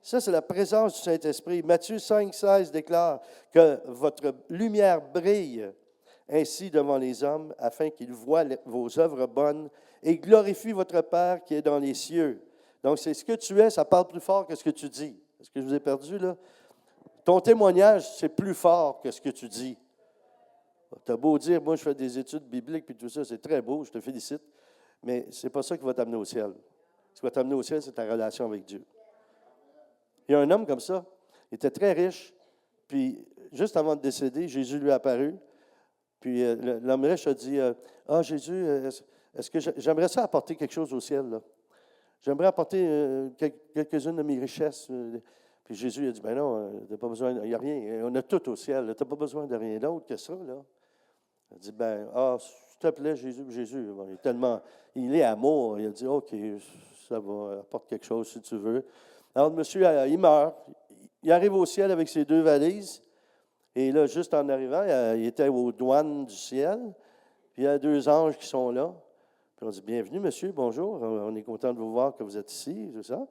Ça, c'est la présence du Saint-Esprit. Matthieu 5, 16 déclare que votre lumière brille ainsi devant les hommes, afin qu'ils voient vos œuvres bonnes et glorifient votre Père qui est dans les cieux. Donc, c'est ce que tu es, ça parle plus fort que ce que tu dis. Est-ce que je vous ai perdu, là? Ton témoignage, c'est plus fort que ce que tu dis. Tu as beau dire, moi, je fais des études bibliques, puis tout ça, c'est très beau, je te félicite, mais ce n'est pas ça qui va t'amener au ciel. Ce qui va t'amener au ciel, c'est ta relation avec Dieu. Il y a un homme comme ça, il était très riche, puis juste avant de décéder, Jésus lui est apparu, puis l'homme riche a dit, « Ah, Jésus, est-ce que j'aimerais ça apporter quelque chose au ciel, là? J'aimerais apporter quelques-unes de mes richesses. » Puis Jésus a dit, « Ben non, tu n'as pas besoin, il n'y a rien, on a tout au ciel, tu n'as pas besoin de rien d'autre que ça, là. » Il a dit, « Ben, s'il te plaît, Jésus, bon, il est amour. » Il a dit, « OK, ça va, apporte quelque chose si tu veux. » Alors, le monsieur, il meurt. Il arrive au ciel avec ses 2 valises. Et là, juste en arrivant, il était aux douanes du ciel. Puis il y a 2 anges qui sont là. Puis on dit, « Bienvenue, monsieur, bonjour. On est content de vous voir que vous êtes ici, tout ça.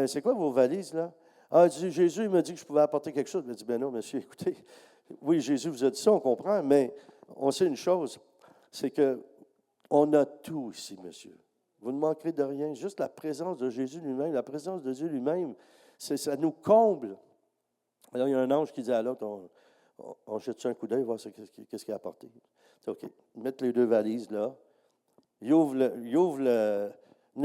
C'est quoi vos valises, là? » Ah, Jésus, il m'a dit que je pouvais apporter quelque chose. Il m'a dit, « Ben non, monsieur, écoutez, oui, Jésus vous a dit ça, on comprend, mais on sait une chose, c'est qu'on a tout ici, monsieur. Vous ne manquerez de rien. Juste la présence de Jésus lui-même, la présence de Dieu lui-même, ça nous comble. » Alors, il y a un ange qui dit à l'autre, on jette un coup d'œil, voir qu'est-ce qu'il a apporté. C'est OK. Mettre les 2 valises là. Il y en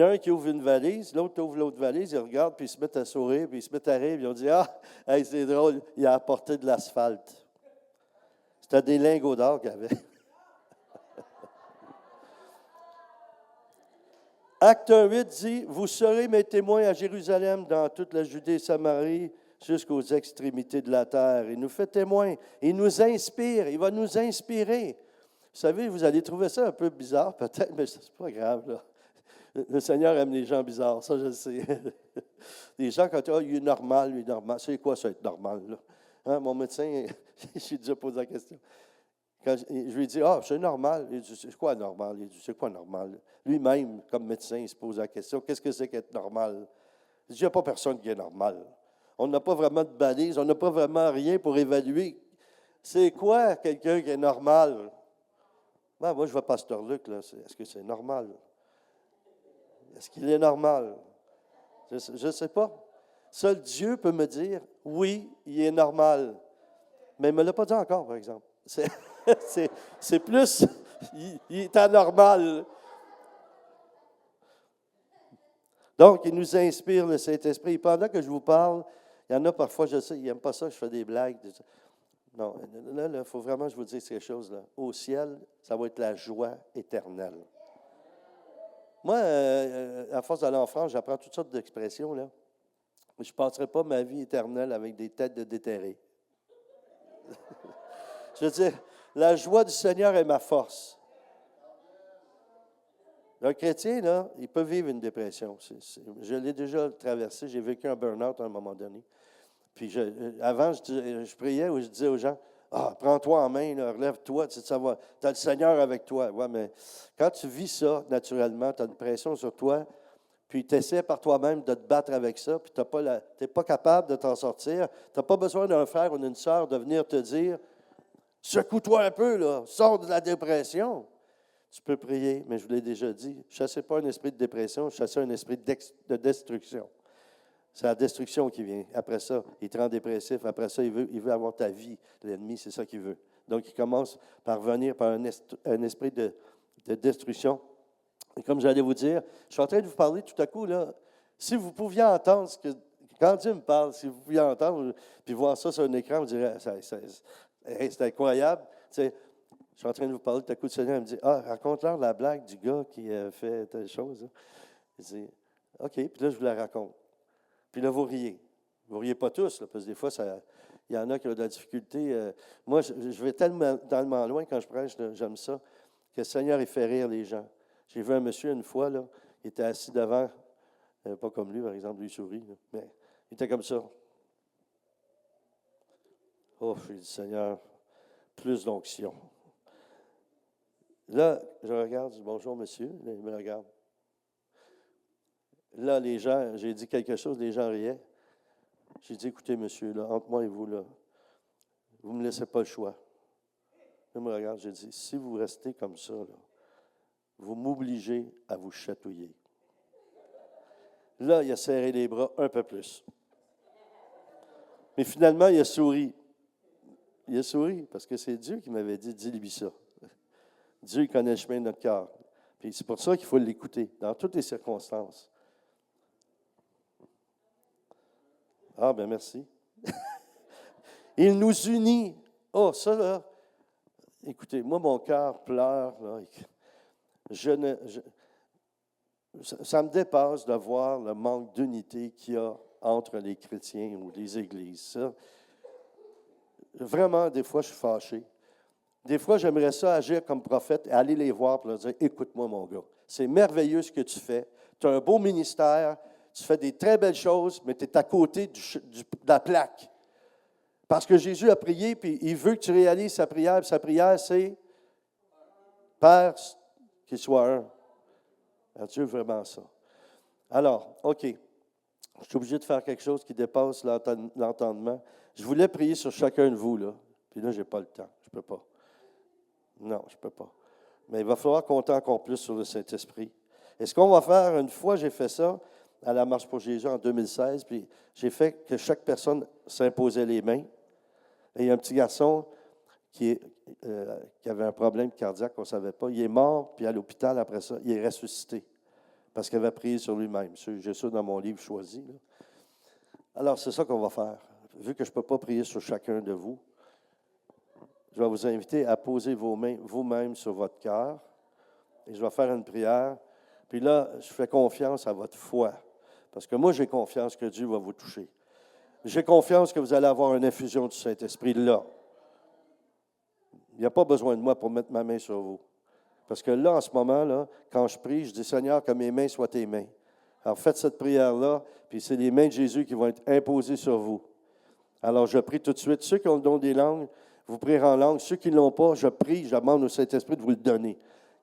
a un qui ouvre une valise, l'autre ouvre l'autre valise, ils regardent, puis ils se mettent à sourire, puis ils se mettent à rire, puis ils ont dit, « Ah, hey, c'est drôle, il a apporté de l'asphalte. » C'était des lingots d'or qu'il avait. Acte 8 dit, « Vous serez mes témoins à Jérusalem, dans toute la Judée et Samarie, jusqu'aux extrémités de la terre. » Il nous fait témoin, il nous inspire, il va nous inspirer. Vous savez, vous allez trouver ça un peu bizarre, peut-être, mais c'est pas grave, là. Le Seigneur aime les gens bizarres, ça je le sais. Les gens, quand il est normal, lui, normal. C'est quoi ça, être normal, là? Hein, mon médecin, j'ai déjà posé la question. Quand je lui ai dit, « Ah, c'est normal. » Il dit, « C'est quoi normal? » Il dit, « C'est quoi normal? » Lui-même, comme médecin, il se pose la question, qu'est-ce que c'est qu'être normal? Il dit, « Il n'y a pas personne qui est normal. On n'a pas vraiment de balise, on n'a pas vraiment rien pour évaluer. C'est quoi quelqu'un qui est normal? » Ben, moi, je vois Pasteur Luc, là. Est-ce que c'est normal? Est-ce qu'il est normal? Je ne sais pas. Seul Dieu peut me dire, oui, il est normal. Mais il ne me l'a pas dit encore, par exemple. C'est plus, il est anormal. Donc, il nous inspire, le Saint-Esprit. Et pendant que je vous parle, Il y en a parfois, je sais, ils n'aiment pas ça, je fais des blagues. Non, là, il faut vraiment, je vous dise quelque chose. Là. Au ciel, ça va être la joie éternelle. Moi, à force d'aller en France, j'apprends toutes sortes d'expressions. Là. Je ne passerai pas ma vie éternelle avec des têtes de déterrés. Je veux dire, la joie du Seigneur est ma force. Un chrétien, là, il peut vivre une dépression. Je l'ai déjà traversé. J'ai vécu un burn-out à un moment donné. Puis avant, je priais où je disais aux gens, prends-toi en main, là, relève-toi, tu as le Seigneur avec toi. Ouais, mais quand tu vis ça, naturellement, tu as une pression sur toi, puis tu essaies par toi-même de te battre avec ça, puis tu n'es pas capable de t'en sortir. Tu n'as pas besoin d'un frère ou d'une sœur de venir te dire, secoue-toi un peu, là, sors de la dépression. Tu peux prier, mais je vous l'ai déjà dit, chassez pas un esprit de dépression, chassez un esprit de destruction. C'est la destruction qui vient. Après ça, il te rend dépressif. Après ça, il veut avoir ta vie. L'ennemi, c'est ça qu'il veut. Donc, il commence par venir par un esprit de destruction. Et comme j'allais vous dire, je suis en train de vous parler tout à coup, là, si vous pouviez entendre quand Dieu me parle, si vous pouviez entendre, puis voir ça sur un écran, vous direz, c'est incroyable. Tu sais, je suis en train de vous parler tout à coup, le Seigneur me dit, raconte-leur la blague du gars qui a fait telle chose. Hein. Je dis, OK, puis là, je vous la raconte. Puis là, vous riez. Vous ne riez pas tous, là, parce que des fois, il y en a qui ont de la difficulté. Moi, je vais tellement loin quand je prêche, là, j'aime ça, que le Seigneur, il fait rire les gens. J'ai vu un monsieur une fois, là, il était assis devant, pas comme lui, par exemple, lui sourit, là, mais il était comme ça. Oh, j'ai dit, Seigneur, plus d'onction. Là, je regarde, je dis, bonjour, monsieur. Là, il me regarde. Là, les gens, j'ai dit quelque chose, les gens riaient. J'ai dit, écoutez, monsieur, là, entre moi et vous, là, vous ne me laissez pas le choix. Là, il me regarde, j'ai dit, si vous restez comme ça, là, vous m'obligez à vous chatouiller. Là, il a serré les bras un peu plus. Mais finalement, il a souri. Il a souri parce que c'est Dieu qui m'avait dit, dis-lui ça. Dieu il connaît le chemin de notre cœur. Puis c'est pour ça qu'il faut l'écouter, dans toutes les circonstances. Ah, ben merci. Il nous unit. Oh, ça, là, écoutez, moi, mon cœur pleure. Là, ça me dépasse de voir le manque d'unité qu'il y a entre les chrétiens ou les églises. Ça, vraiment, des fois, je suis fâché. Des fois, j'aimerais ça agir comme prophète et aller les voir pour leur dire, écoute-moi, mon gars, c'est merveilleux ce que tu fais. Tu as un beau ministère, tu fais des très belles choses, mais tu es à côté de la plaque. Parce que Jésus a prié, puis il veut que tu réalises sa prière. Puis sa prière, c'est Père, qu'il soit un. Alors, Dieu veut vraiment ça. Alors, OK. Je suis obligé de faire quelque chose qui dépasse l'entendement. Je voulais prier sur chacun de vous, là. Puis là, je n'ai pas le temps. Je ne peux pas. Non, je ne peux pas. Mais il va falloir compter encore plus sur le Saint-Esprit. Et ce qu'on va faire, une fois, j'ai fait ça à la Marche pour Jésus en 2016, puis j'ai fait que chaque personne s'imposait les mains. Et il y a un petit garçon qui avait un problème cardiaque qu'on ne savait pas. Il est mort, puis à l'hôpital, après ça, il est ressuscité parce qu'il avait prié sur lui-même. J'ai ça dans mon livre choisi. Là. Alors, c'est ça qu'on va faire. Vu que je ne peux pas prier sur chacun de vous, je vais vous inviter à poser vos mains vous-même sur votre cœur et je vais faire une prière. Puis là, je fais confiance à votre foi. Parce que moi, j'ai confiance que Dieu va vous toucher. J'ai confiance que vous allez avoir une infusion du Saint-Esprit là. Il n'y a pas besoin de moi pour mettre ma main sur vous. Parce que là, en ce moment-là, quand je prie, je dis, Seigneur, que mes mains soient tes mains. Alors, faites cette prière-là, puis c'est les mains de Jésus qui vont être imposées sur vous. Alors, je prie tout de suite. Ceux qui ont le don des langues, vous prierez en langue. Ceux qui ne l'ont pas, je prie, je demande au Saint-Esprit de vous le donner.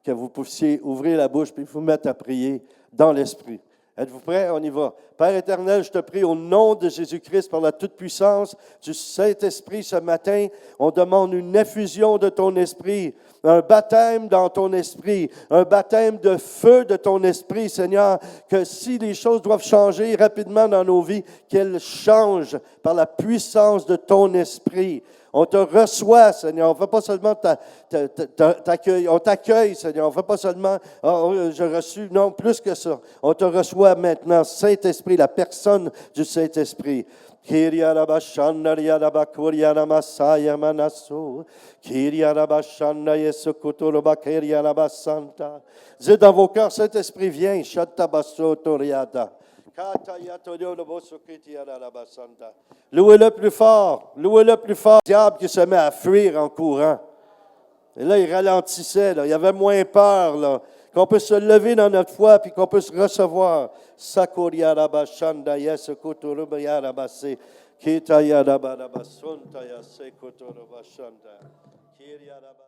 Que vous puissiez ouvrir la bouche puis vous mettre à prier dans l'Esprit. Êtes-vous prêts? On y va. Père éternel, je te prie au nom de Jésus-Christ, par la toute-puissance du Saint-Esprit ce matin, on demande une effusion de ton Esprit, un baptême dans ton Esprit, un baptême de feu de ton Esprit, Seigneur, que si les choses doivent changer rapidement dans nos vies, qu'elles changent par la puissance de ton Esprit. On te reçoit, Seigneur. On ne fait pas seulement t'accueil. On t'accueille, Seigneur. On ne fait pas seulement je reçus. Non, plus que ça. On te reçoit maintenant, Saint-Esprit, la personne du Saint-Esprit. Kiriarabashanda Yadabakuriaramasaya Manasu. Kiriarabashanda Yesukutulubakiriarabasanta. Dites dans vos cœurs, Saint-Esprit, viens. Shatabaso Toriada. Louez-le plus fort. Louez-le plus fort. Le diable qui se met à fuir en courant. Et là, il ralentissait. Là. Il avait moins peur. Là. Qu'on puisse se lever dans notre foi puis qu'on puisse recevoir. Sakuriarabashanda Yesukutulubakiriarabase. Kitayarabarabasunta Yasekutulubashanda. Kiriarabas.